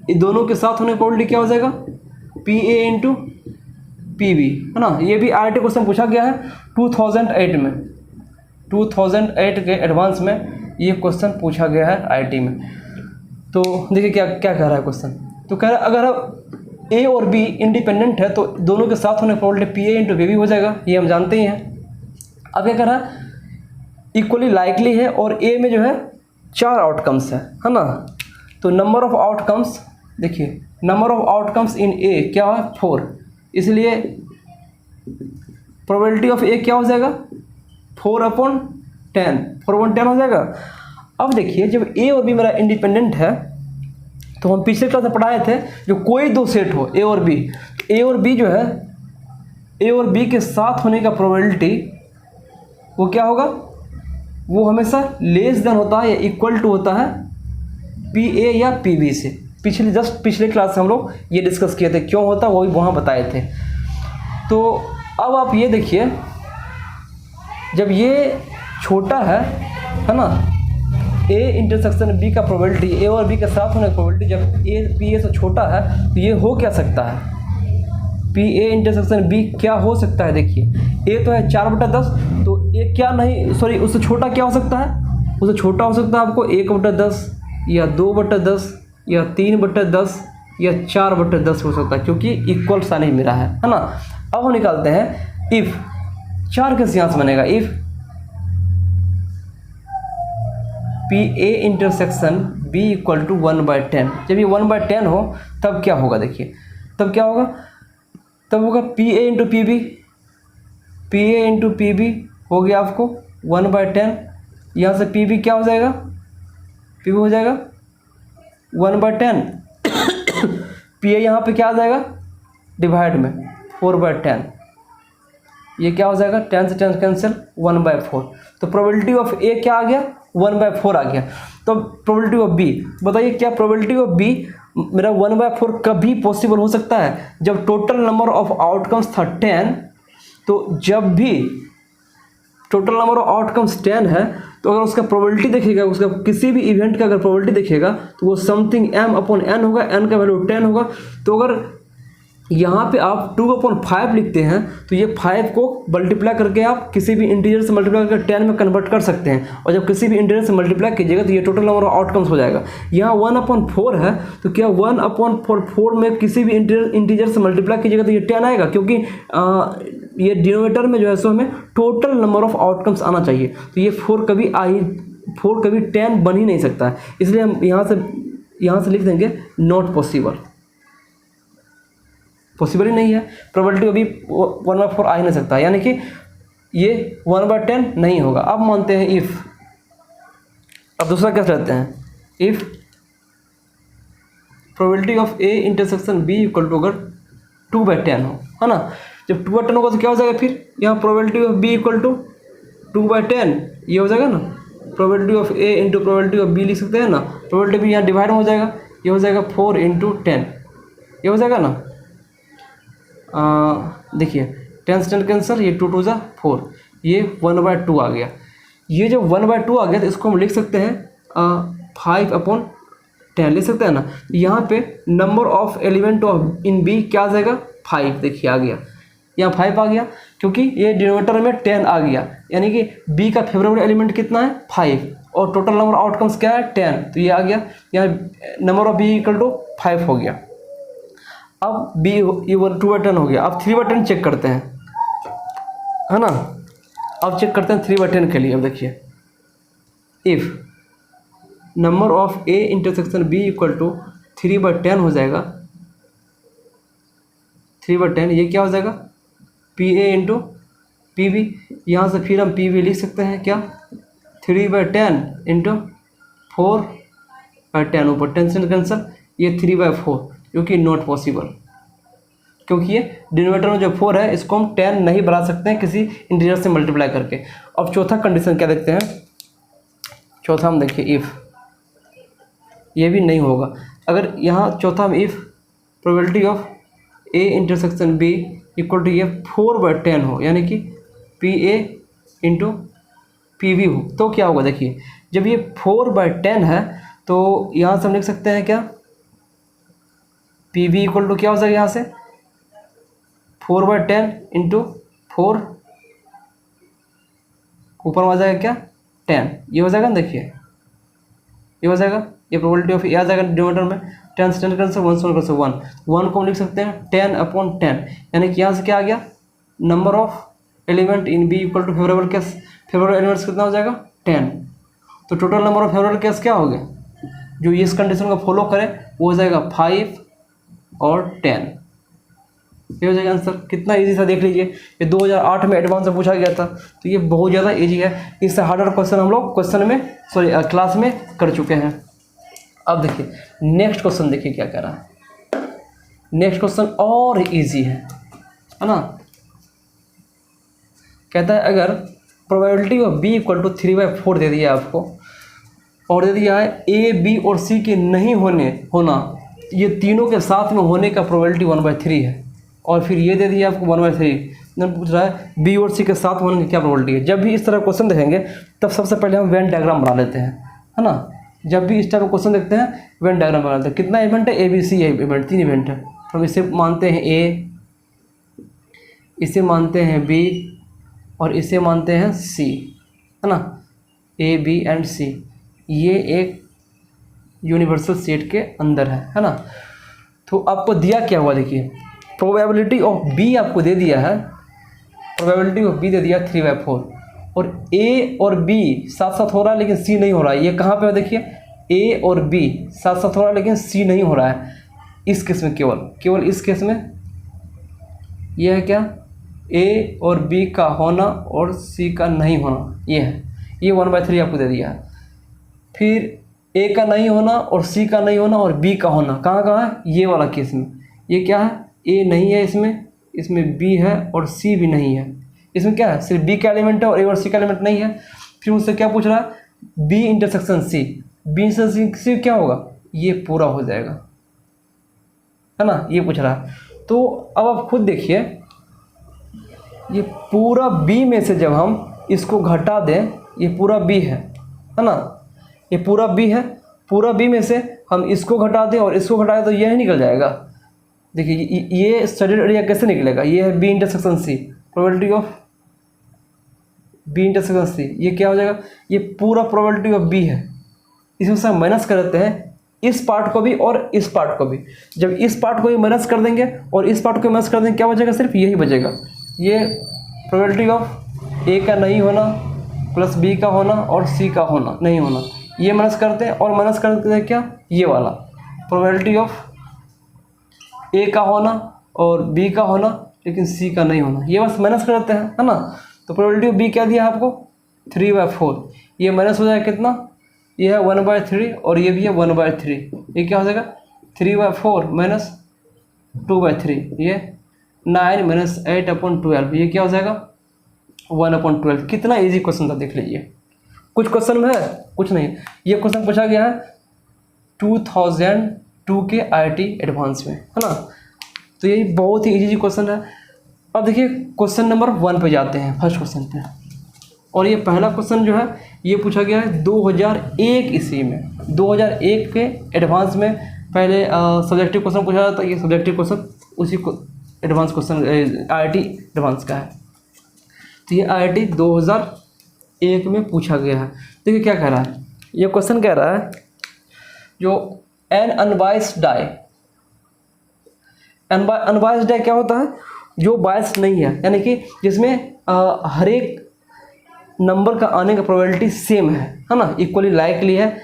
ये दोनों के साथ होने की प्रोबेबिलिटी क्या हो जाएगा PA इंटू PB है ना। ये भी IIT क्वेश्चन पूछा गया है 2008 में, 2008 के एडवांस में ये क्वेश्चन पूछा गया है IIT में। तो देखिए क्या क्या कह रहा है क्वेश्चन, तो कह रहा है अगर A और B इंडिपेंडेंट है तो दोनों के साथ होने की प्रोबेबिलिटी PA इंटू PB हो जाएगा, ये हम जानते ही हैं। अब क्या कह रहा है इक्वली लाइकली है और A में जो है 4 आउटकम्स है ना। तो नंबर ऑफ आउटकम्स देखिए, नंबर ऑफ आउटकम्स इन ए क्या है 4, इसलिए प्रोबेबिलिटी ऑफ ए क्या हो जाएगा 4/10, 4/10 हो जाएगा। अब देखिए जब ए और बी मेरा इंडिपेंडेंट है तो हम पिछले क्लास में पढ़ाए थे जो कोई दो सेट हो ए और बी जो है ए और बी के साथ होने का प्रोबेबिलिटी वो क्या होगा, वो हमेशा लेस देन होता है या इक्वल टू होता है PA या PB से। पिछले क्लास से हम लोग ये डिस्कस किए थे, क्यों होता है वो भी वहाँ बताए थे। तो अब आप ये देखिए जब ये छोटा है ना A इंटरसेक्शन B का प्रोबेबिलिटी, A और B के साथ होने की प्रोबेबिलिटी जब A PA से छोटा है तो ये हो क्या सकता है PA इंटरसेक्शन B क्या हो सकता है। देखिए A तो है 4/10, तो A क्या नहीं सॉरी उससे छोटा क्या हो सकता है, उससे छोटा हो सकता है आपको 1/10 या 2/10 या 3/10 या 4/10 हो सकता है, क्योंकि इक्वल सा नहीं मिला है ना। अब हम निकालते हैं इफ़ 4 कैसे यहाँ से बनेगा, if PA intersection B equal to 1/10। जब ये 1/10 हो तब क्या होगा, देखिए तब क्या होगा, तब होगा PA इंटू PB हो गया आपको 1/10। यहाँ से PB क्या हो जाएगा, PB हो जाएगा 1/10 PA यहाँ पे क्या आ जाएगा डिवाइड में 4/10 ये क्या हो जाएगा, 10 से 10 कैंसिल, 1/4। तो प्रोबेबिलिटी ऑफ ए क्या आ गया, 1/4 आ गया। तो प्रोबेबिलिटी ऑफ बी, बताइए क्या प्रोबेबिलिटी ऑफ बी मेरा 1/4 कभी पॉसिबल हो सकता है, जब टोटल नंबर ऑफ आउटकम्स था 10। तो जब भी टोटल नंबर ऑफ आउटकम्स 10 है, तो अगर उसका प्रोबेबिलिटी देखिएगा, उसका किसी भी इवेंट का अगर प्रोबेबिलिटी देखिएगा तो वो समथिंग m/n होगा, n का वैल्यू 10 होगा। तो अगर यहाँ पे आप 2/5 लिखते हैं तो ये 5 को मल्टीप्लाई करके आप किसी भी इंटीजर से मल्टीप्लाई करके 10 में कन्वर्ट कर सकते हैं, और जब किसी भी इंटीजर से मल्टीप्लाई कीजिएगा तो ये टोटल नंबर ऑफ आउटकम्स हो जाएगा। यहाँ 1/4 है, तो क्या 1/4 में किसी भी इंटीजर से मल्टीप्लाई कीजिएगा तो ये 10 आएगा, क्योंकि ये डिनोमिनेटर में जो है सो हमें टोटल नंबर ऑफ आउटकम्स आना चाहिए। तो ये 4 कभी 10 बन ही नहीं सकता है, इसलिए हम यहाँ से लिख देंगे नॉट पॉसिबल, पॉसिबल ही नहीं है। प्रोबेबिलिटी अभी 1/4 आ ही नहीं सकता, यानी कि ये 1/10 नहीं होगा। अब मानते हैं इफ़, अब दूसरा कैसे लेते हैं, if probability of A intersection B equal to अगर 2/10 हो, है ना। जब 2/10 होगा तो क्या हो जाएगा, फिर यहाँ probability of B equal to 2/10 ये हो जाएगा ना। Probability of A into probability of B लिख सकते हैं ना। प्रोबेबिलिटी भी यहाँ डिवाइड हो जाएगा, ये हो जाएगा 4 × 10, ये हो जाएगा ना। देखिए 10 से 10 कैंसर, ये 2 × 2 = 4, ये 1/2 आ गया। ये जो 1/2 आ गया तो इसको हम लिख सकते हैं 5/10 लिख सकते हैं ना। यहाँ पे number of element of in B क्या आ जाएगा, 5। देखिए आ गया, यहाँ 5 आ गया, क्योंकि ये डिनोमिनेटर में 10 आ गया, यानी कि बी का फेवरेबल एलिमेंट कितना है, 5, और टोटल नंबर आउटकम्स क्या है, 10। तो ये आ गया, यहाँ number of B equal to 5 हो गया। अब बी ये 2/10 हो गया। अब 3/10 चेक करते हैं, है ना। अब चेक करते हैं 3/10 के लिए। अब देखिए if number of A intersection B equal to 3/10 हो जाएगा, 3/10 ये क्या हो जाएगा, P A into P B. यहाँ से फिर हम पी बी लिख सकते हैं क्या, 3/10 इंटू 4/10, ऊपर 10 से कैंसर, ये 3/4, जो कि नॉट पॉसिबल, क्योंकि ये डिनोमिनेटर में जो 4 है इसको हम 10 नहीं बना सकते हैं किसी इंटीजर से मल्टीप्लाई करके। अब चौथा कंडीशन क्या देखते हैं, चौथा हम देखिए इफ़, ये भी नहीं होगा। अगर यहाँ चौथा में if probability of A intersection B equal to ये 4/10 हो, यानी कि P A into P B हो, तो क्या होगा। देखिए जब ये 4/10 है तो यहाँ से हम लिख सकते हैं क्या, पी बी इक्वल टू क्या हो जाएगा, यहाँ से 4/10 इंटू 4, ऊपर में आ जाएगा क्या, 10, ये हो जाएगा ना। देखिए ये हो जाएगा, ये प्रोबेबिलिटी ऑफ ए आ जाएगा डिनोमिनेटर में, 10 से 10 कैंसिल, 1 से 1 को हम लिख सकते हैं 10/10, यानी कि यहाँ से क्या आ गया, number of element in B equal to favourable case, favourable elements कितना हो जाएगा, 10। तो total number of favourable case क्या हो गया, जो इस कंडीशन को फॉलो करे वो हो जाएगा 5 और 10, ये हो जाएगा आंसर। कितना इजी था देख लीजिए, ये 2008 में एडवांस में पूछा गया था, तो ये बहुत ज़्यादा इजी है। इससे हार्डर क्वेश्चन हम लोग क्लास में कर चुके हैं। अब देखिए नेक्स्ट क्वेश्चन, देखिए क्या कह रहा है। नेक्स्ट क्वेश्चन और इजी है ना। कहता है अगर probability of B equal to 3/4 दे दिया आपको, और दे दिया है ए बी और सी के नहीं होना, ये तीनों के साथ में होने का प्रोबेबिलिटी 1/3 है, और फिर ये दे दिया आपको 1/3। पूछ रहा है बी और सी के साथ होने की क्या प्रोबेबिलिटी है। जब भी इस तरह क्वेश्चन देखेंगे तब सबसे पहले हम वेन डायग्राम बना लेते हैं, है ना। जब भी इस टाइप का क्वेश्चन देखते हैं वेन डायग्राम बना लेते हैं। कितना इवेंट है, A B C event, 3 event है। तो हम इसे मानते हैं ए, इसे मानते हैं बी, और इसे मानते हैं सी, है ना। ए बी एंड सी ये एक यूनिवर्सल सेट के अंदर है ना। तो आपको दिया क्या हुआ, देखिए प्रोबेबिलिटी ऑफ बी आपको दे दिया है, प्रोबेबिलिटी ऑफ बी दे दिया 3/4, और ए और बी साथ साथ हो रहा है लेकिन सी नहीं हो रहा है। ये कहाँ पे है, देखिए ए और बी साथ साथ हो रहा है लेकिन सी नहीं हो रहा है इस केस में, केवल इस केस में ये है क्या, ए और बी का होना और सी का नहीं होना, ये है। ये 1/3 आपको दे दिया है। फिर ए का नहीं होना और सी का नहीं होना और बी का होना कहाँ कहाँ है, ये वाला केस में। ये क्या है, ए नहीं है इसमें बी है और सी भी नहीं है, इसमें क्या है, सिर्फ बी का एलिमेंट है और ए और सी का एलिमेंट नहीं है। फिर मुझसे क्या पूछ रहा है, B intersection C, B intersection C क्या होगा, ये पूरा हो जाएगा, है ना, ये पूछ रहा है। तो अब आप खुद देखिए, ये पूरा बी में से जब हम इसको घटा दें, ये पूरा बी है ना, ये पूरा बी है, पूरा बी में से हम इसको घटा दें और इसको घटा दें तो ये ही निकल जाएगा। देखिए ये स्टैंडर्ड एरिया कैसे निकलेगा, ये है B intersection C, probability of B intersection C, ये क्या हो जाएगा, ये पूरा प्रोबेबिलिटी ऑफ बी है। इसमें से हम माइनस कर देते हैं इस पार्ट को भी और इस पार्ट को भी। जब इस पार्ट को भी माइनस कर देंगे और इस पार्ट को माइनस कर देंगे, क्या बचेगा, सिर्फ यही बचेगा। ये प्रोबेबिलिटी ऑफ ए का नहीं होना प्लस बी का होना और सी का होना नहीं होना, ये माइनस करते हैं और माइनस करते हैं क्या, ये वाला प्रोबेबिलिटी ऑफ ए का होना और बी का होना लेकिन सी का नहीं होना, ये बस माइनस कर देते हैं, है ना। तो प्रोबेबिलिटी ऑफ बी क्या दिया आपको, 3/4, ये माइनस हो जाएगा कितना, ये है 1/3 और ये भी है 1/3, ये क्या हो जाएगा 3/4 माइनस 2/3, ये 9 - 8/12, ये क्या हो जाएगा 1/12। कितना इजी क्वेश्चन था देख लीजिए। कुछ क्वेश्चन में है, कुछ नहीं। ये क्वेश्चन पूछा गया है 2002 के IIT एडवांस में, है ना। तो ये बहुत ही इजी क्वेश्चन है। अब देखिए क्वेश्चन नंबर 1 पे जाते हैं, फर्स्ट क्वेश्चन पे। और ये पहला क्वेश्चन जो है ये पूछा गया है 2001 ईस्वी में, 2001 के एडवांस में। पहले सब्जेक्टिव क्वेश्चन पूछा जाता है, ये सब्जेक्टिव क्वेश्चन उसी को एडवांस क्वेश्चन IIT एडवांस का है। तो ये IIT 2001 में पूछा गया है। देखिए क्या कह रहा है, ये क्वेश्चन कह रहा है जो an unbiased die, unbiased die क्या होता है, जो बायस नहीं है, यानी कि जिसमें हर एक नंबर का आने का प्रोबेबिलिटी सेम है ना, इक्वली लाइकली है,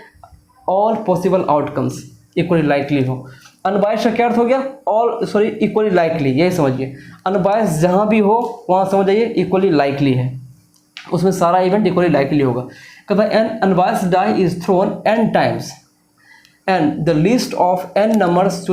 all possible outcomes equally likely हो। अनबायस्ड का क्या अर्थ हो गया, इक्वली लाइकली, यही समझिए। अनबायस्ड जहाँ भी हो वहाँ समझ जाइए इक्वली लाइकली है, उसमें सारा इवेंट इक्वली लाइकली होगा। कहता है an unbiased die is thrown n times and the list of n numbers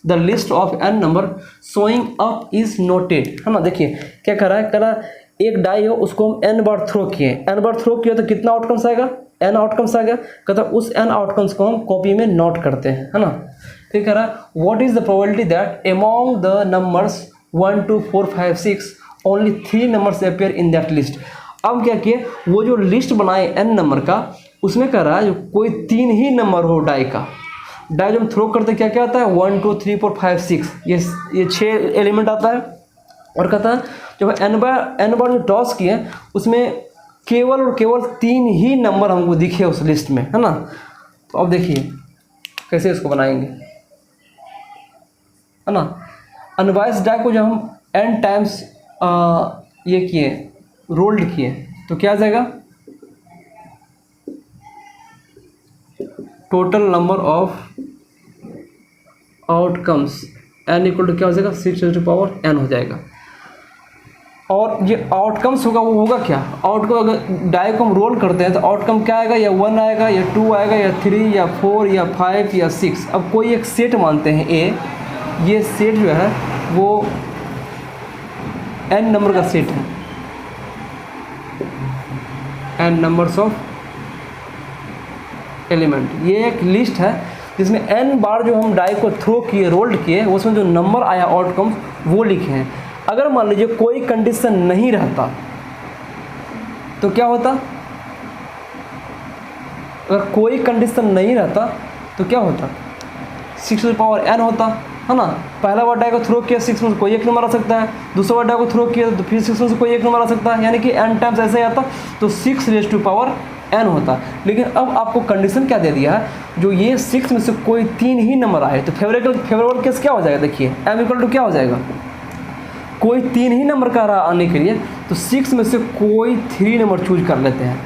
the list of n number showing up is noted, है ना। देखिए क्या कर रहा है, कह रहा है एक डाई हो उसको हम n बार थ्रो किए, n बार थ्रो किया तो कितना आउटकम्स आएगा, n आउटकम्स आ गया। कहता है उस n आउटकम्स को हम कॉपी में नोट करते हैं, है ना। फिर कह रहा है what is the probability that among the numbers 1 2 4 5 6 only 3 numbers appear in that list. अब क्या किए, वो जो लिस्ट बनाए n नंबर का, उसमें कह रहा है जो कोई 3 ही नंबर हो डाई का, डाई जब हम थ्रो करते क्या क्या आता है 1 2 3 4 5 6, ये 6 एलिमेंट आता है। और कहता है जब n बार जो टॉस किए उसमें केवल और केवल 3 ही नंबर हमको दिखे उस लिस्ट में, है ना। तो अब देखिए कैसे इसको बनाएंगे, है ना। अनबायस्ड डाई को जब हम n टाइम्स ये किए, रोल्ड किए, तो क्या आ जाएगा, total number of outcomes n equal to क्या हो जाएगा 6n हो जाएगा। और ये आउटकम्स होगा, वो होगा क्या, आउटकम अगर डाई को हम रोल करते हैं तो आउटकम क्या आएगा, या 1 आएगा या 2 आएगा या 3 या 4 या 5 या 6। अब कोई एक सेट मानते हैं A, ये सेट जो है वो n नंबर का सेट है, n नंबर्स ऑफ एलिमेंट। ये एक लिस्ट है जिसमें n बार जो हम डाई को थ्रो किए, रोल्ड किए, उसमें जो नंबर आया आउटकम्स वो लिखे हैं। अगर मान लीजिए कोई कंडीशन नहीं रहता तो क्या होता, अगर कोई कंडीशन नहीं रहता तो क्या होता, 6n होता, है ना। पहला बार डाई को थ्रो किया 6 में से कोई एक नंबर आ सकता है, दूसरा बार डाई को थ्रो किया तो फिर 6 में से कोई एक नंबर आ सकता है, यानी कि n टाइम्स ऐसे ही आता, तो 6n होता। लेकिन अब आपको कंडीशन क्या दे दिया है, जो ये 6 में से कोई 3 ही नंबर आए तो फेवरेबल केस क्या हो जाएगा, देखिए m इक्वल टू क्या हो जाएगा, कोई 3 ही नंबर का रहा आने के लिए, तो 6 में से कोई 3 नंबर चूज कर लेते हैं,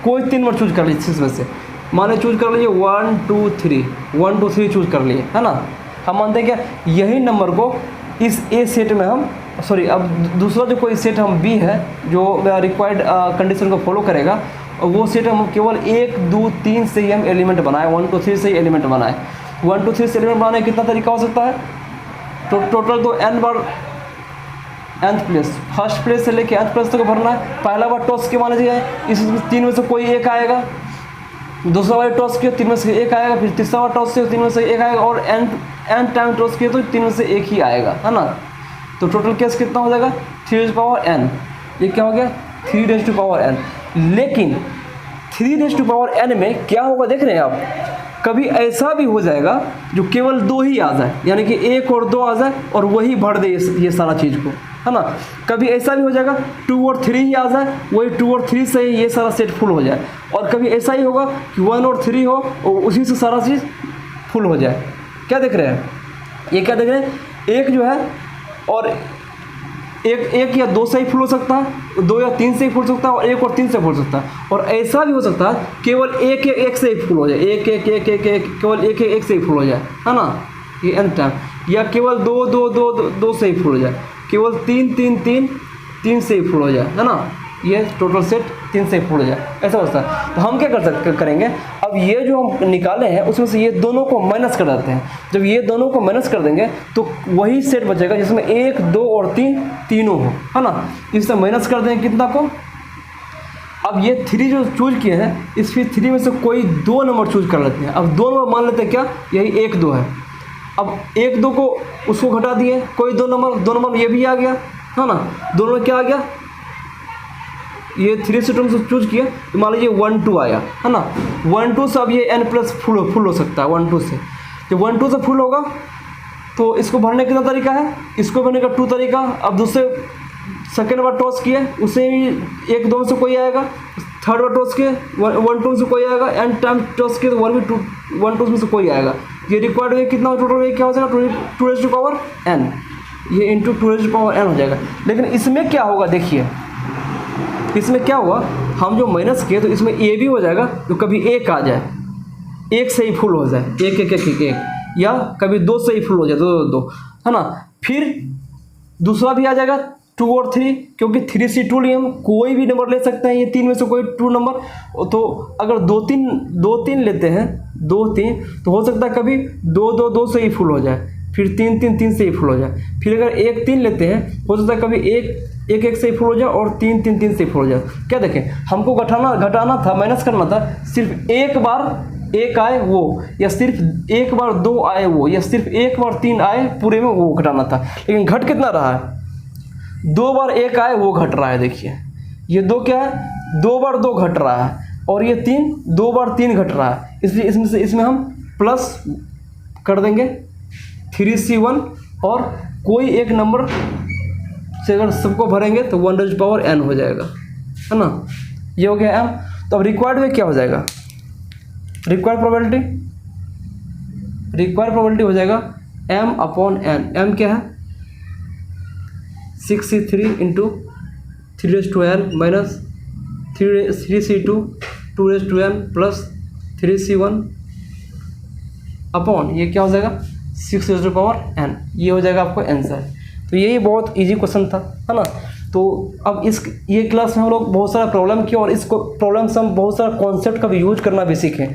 कोई 3 नंबर चूज कर लीजिए 6 में से। माने चूज कर लीजिए 1 2 3 1 2 3 चूज कर लिए, है ना। हम मानते हैं क्या यही नंबर को इस ए सेट में हम अब दूसरा जो कोई सेट हम बी है जो रिक्वायर्ड कंडीशन को फॉलो करेगा, वो सेट हम केवल 1 2 3 से ही हम एलिमेंट बनाए, 1 2 3 से ही एलिमेंट बनाए। 1 2 3 से एलिमेंट बनाने का कितना तरीका हो सकता है, तो टोटल तो n बार nth प्लेस, फर्स्ट प्लेस से लेके nth प्लेस तक भरना है। पहला बार टॉस के मान लीजिए इसमें 3 में से कोई एक आएगा, दूसरा बार टॉस किया 3 में से एक आएगा, फिर तीसरा बार टॉस किया 3 में से एक आएगा, और n टाइम टॉस किया तो 3 में से एक ही आएगा, है ना। तो टोटल केस कितना हो जाएगा 3n, ये क्या हो गया 3n। लेकिन 3n में क्या होगा देख रहे हैं आप, कभी ऐसा भी हो जाएगा जो केवल 2 ही आ जाए, यानी कि 1 और 2 आ जाए और वही भर दे ये सारा चीज़ को, है ना। कभी ऐसा भी हो जाएगा 2 और 3 ही आ जाए, वही 2 और 3 से ये सारा सेट फुल हो जाए, और कभी ऐसा ही होगा कि 1 और 3 हो और उसी से सारा चीज़ फुल हो जाए। क्या देख रहे हैं, ये क्या देख रहे हैं, एक जो है और एक या 2 से ही फुल हो सकता है, 2 या 3 से ही फुल हो सकता है, और 1 और 3 से फुल हो सकता है, और ऐसा भी हो सकता है केवल एक से ही फुल हो जाए, केवल एक से ही फुल हो जाए, है ना, ये n टाइम, या केवल 2 से ही फुल हो जाए, केवल 3 से ही फुल हो जाए, है ना, ये टोटल सेट 3 से ही फुल हो जाए, ऐसा होता है। तो हम क्या करेंगे, अब ये जो हम निकाले हैं उसमें से ये दोनों को माइनस कर देते हैं। जब ये दोनों को माइनस कर देंगे तो वही सेट बचेगा जिसमें 1, 2 और 3 तीनों हो, है ना। इससे माइनस कर देंगे कितना को, अब ये 3 जो चूज किए हैं इस फिर 3 में से कोई 2 नंबर चूज कर लेते हैं। अब 2 नंबर मान लेते हैं क्या, यही 1, 2 है। अब 1, 2 को उसको घटा दिए, कोई 2 नंबर ये भी आ गया, है ना। दोनों में क्या आ गया, ये 3 से 2 से चूज किया तो मान लीजिए 1, 2 आया, है ना। 1, 2 से अब ये n प्लस फुल हो सकता है 1, 2 से। जब 1, 2 से फुल होगा तो इसको भरने का कितना तरीका है, इसको भरने का 2 तरीका। अब दूसरे सेकेंड बार टॉस किया उसे भी 1, 2 से कोई आएगा, थर्ड बार टॉस किए 1, 2 से कोई आएगा, n टाइम टॉस किए तो 1, 2 में से कोई आएगा। ये रिक्वायर्ड वे कितना टोटल वे क्या हो जाएगा 2n, ये इंटू 2n हो जाएगा। लेकिन इसमें क्या होगा देखिए, इसमें क्या हुआ, हम जो माइनस किए तो इसमें ये भी हो जाएगा, तो कभी 1 आ जाए, 1 से ही फुल हो जाए, 1, या कभी 2 से ही फुल हो जाए, 2, है ना। फिर दूसरा भी आ जाएगा 2 और 3, क्योंकि 3C2 लिए हम कोई भी नंबर ले सकते हैं, ये 3 में से कोई 2 नंबर। तो अगर 2, 3 लेते हैं 2, 3 तो हो सकता है कभी 2 से ही फुल हो जाए, फिर 3 से ही फुल हो जाए। फिर अगर 1, 3 लेते हैं हो सकता है कभी 1 से ही फुल हो जाए और 3 से ही फुल हो जाए। क्या देखें, हमको घटाना था, माइनस करना था, सिर्फ एक बार 1 आए वो, या सिर्फ एक बार 2 आए वो, या सिर्फ एक बार 3 आए पूरे में वो घटाना था। लेकिन घट कितना रहा है, 2 बार 1 आए वो घट रहा है। देखिए ये 2 क्या है, 2 बार 2 घट रहा है, और ये 3 2 बार 3 घट रहा है, इसलिए इसमें हम प्लस कर देंगे 3C1, और कोई एक नंबर से अगर सबको भरेंगे तो 1n हो जाएगा, है ना। ये हो गया m। तो अब रिक्वायर्ड में क्या हो जाएगा, रिक्वायर्ड प्रोबेबिलिटी हो जाएगा m/n। m क्या है 6C3 into 3n minus 3C2 2n plus 3C1 upon, ये क्या हो जाएगा 6n, ये हो जाएगा आपको आंसर। तो यही बहुत इजी क्वेश्चन था, है ना। तो अब ये क्लास में हम लोग बहुत सारा प्रॉब्लम किया, और इस प्रॉब्लम से हम बहुत सारा कॉन्सेप्ट का भी यूज करना भी सीखें।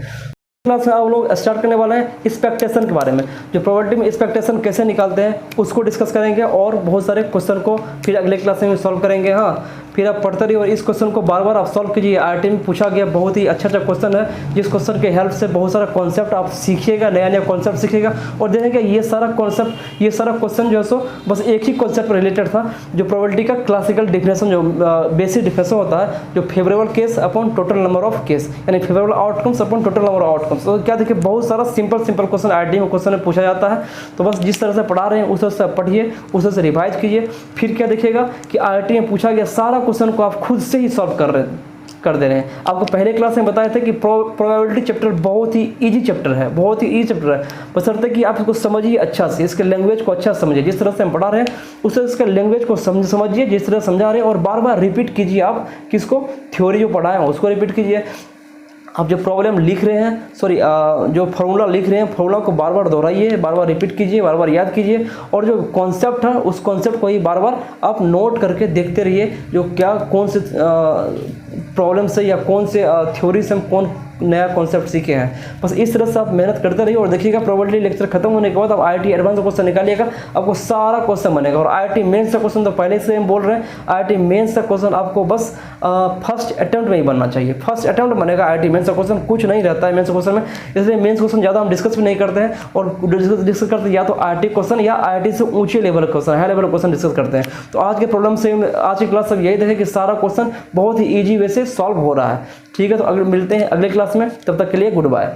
क्लास में हम लोग स्टार्ट करने वाले हैं एक्सपेक्टेशन के बारे में, जो प्रोबेबिलिटी में एक्सपेक्टेशन कैसे निकालते हैं उसको डिस्कस करेंगे, और बहुत सारे क्वेश्चन को फिर अगले क्लास में सॉल्व करेंगे। हाँ, फिर आप पढ़ते रहिए और इस क्वेश्चन को बार बार आप सॉल्व कीजिए। IIT में पूछा गया बहुत ही अच्छा क्वेश्चन है, जिस क्वेश्चन के हेल्प से बहुत सारा कॉन्सेप्ट आप सीखिएगा, नया कॉन्सेप्ट सीखिएगा, और देखेंगे ये सारा क्वेश्चन जो है सो बस एक ही कॉन्सेप्ट पर रिलेटेड था, जो प्रोबेबिलिटी का क्लासिकल डिफिनेशन, जो बेसिक डिफिनेशन होता है, जो favourable case upon total number of case, यानी favourable outcomes upon total number of outcomes. तो क्या देखिए, बहुत सारा सिंपल क्वेश्चन IIT में क्वेश्चन में पूछा जाता है। तो बस जिस तरह से पढ़ा रहे हैं उस तरह से पढ़िए, उस तरह से रिवाइज कीजिए। फिर क्या देखिएगा कि IIT में पूछा गया सारा क्वेश्चन को आप खुद से ही सॉल्व कर दे रहे हैं। आपको पहले क्लास में बताए थे कि प्रोबेबिलिटी चैप्टर बहुत ही इजी चैप्टर है, बशर्ते कि आप इसको समझिए अच्छा से, इसके लैंग्वेज को अच्छा समझिए। जिस तरह से हम पढ़ा रहे हैं उस तरह इसके लैंग्वेज को समझिए, जिस तरह समझा रहे हैं, और बार बार रिपीट कीजिए। आप किसको, थ्योरी जो पढ़ाए हैं उसको रिपीट कीजिए। आप जो प्रॉब्लम लिख रहे हैं, जो फॉर्मूला लिख रहे हैं, फॉर्मूला को बार बार दोहराइए, बार बार रिपीट कीजिए, बार बार याद कीजिए, और जो कॉन्सेप्ट है उस कॉन्सेप्ट को ही बार बार आप नोट करके देखते रहिए, जो क्या कौन से प्रॉब्लम से या कौन से थ्योरी से हम कौन नया कॉन्सेप्ट सीखे हैं। बस इस तरह से आप मेहनत करते रहिए और देखिएगा प्रोबेबिलिटी लेक्चर खत्म होने के बाद आप IIT एडवांस का क्वेश्चन निकालिएगा, आपको सारा क्वेश्चन बनेगा। और IIT मेंस का क्वेश्चन तो पहले से हम बोल रहे हैं, IIT मेंस का क्वेश्चन आपको बस फर्स्ट अटेम्प्ट में ही बनना चाहिए, फर्स्ट अटेम्प्ट बनेगा IIT मेंस का क्वेश्चन, कुछ नहीं रहता है मेंस क्वेश्चन में। इसलिए मेंस क्वेश्चन ज़्यादा हम डिस्कस भी नहीं करते हैं, और डिस्कस करते हैं या तो IIT क्वेश्चन या IIT से ऊंचे level question, high level question discuss करते हैं। तो आज के प्रॉब्लम से आज की क्लास सब यही देखें कि सारा क्वेश्चन बहुत ही ईजी वे से सॉल्व हो रहा है। ठीक है, तो अगर मिलते हैं अगले क्लास में, तब तक के लिए गुड बाय।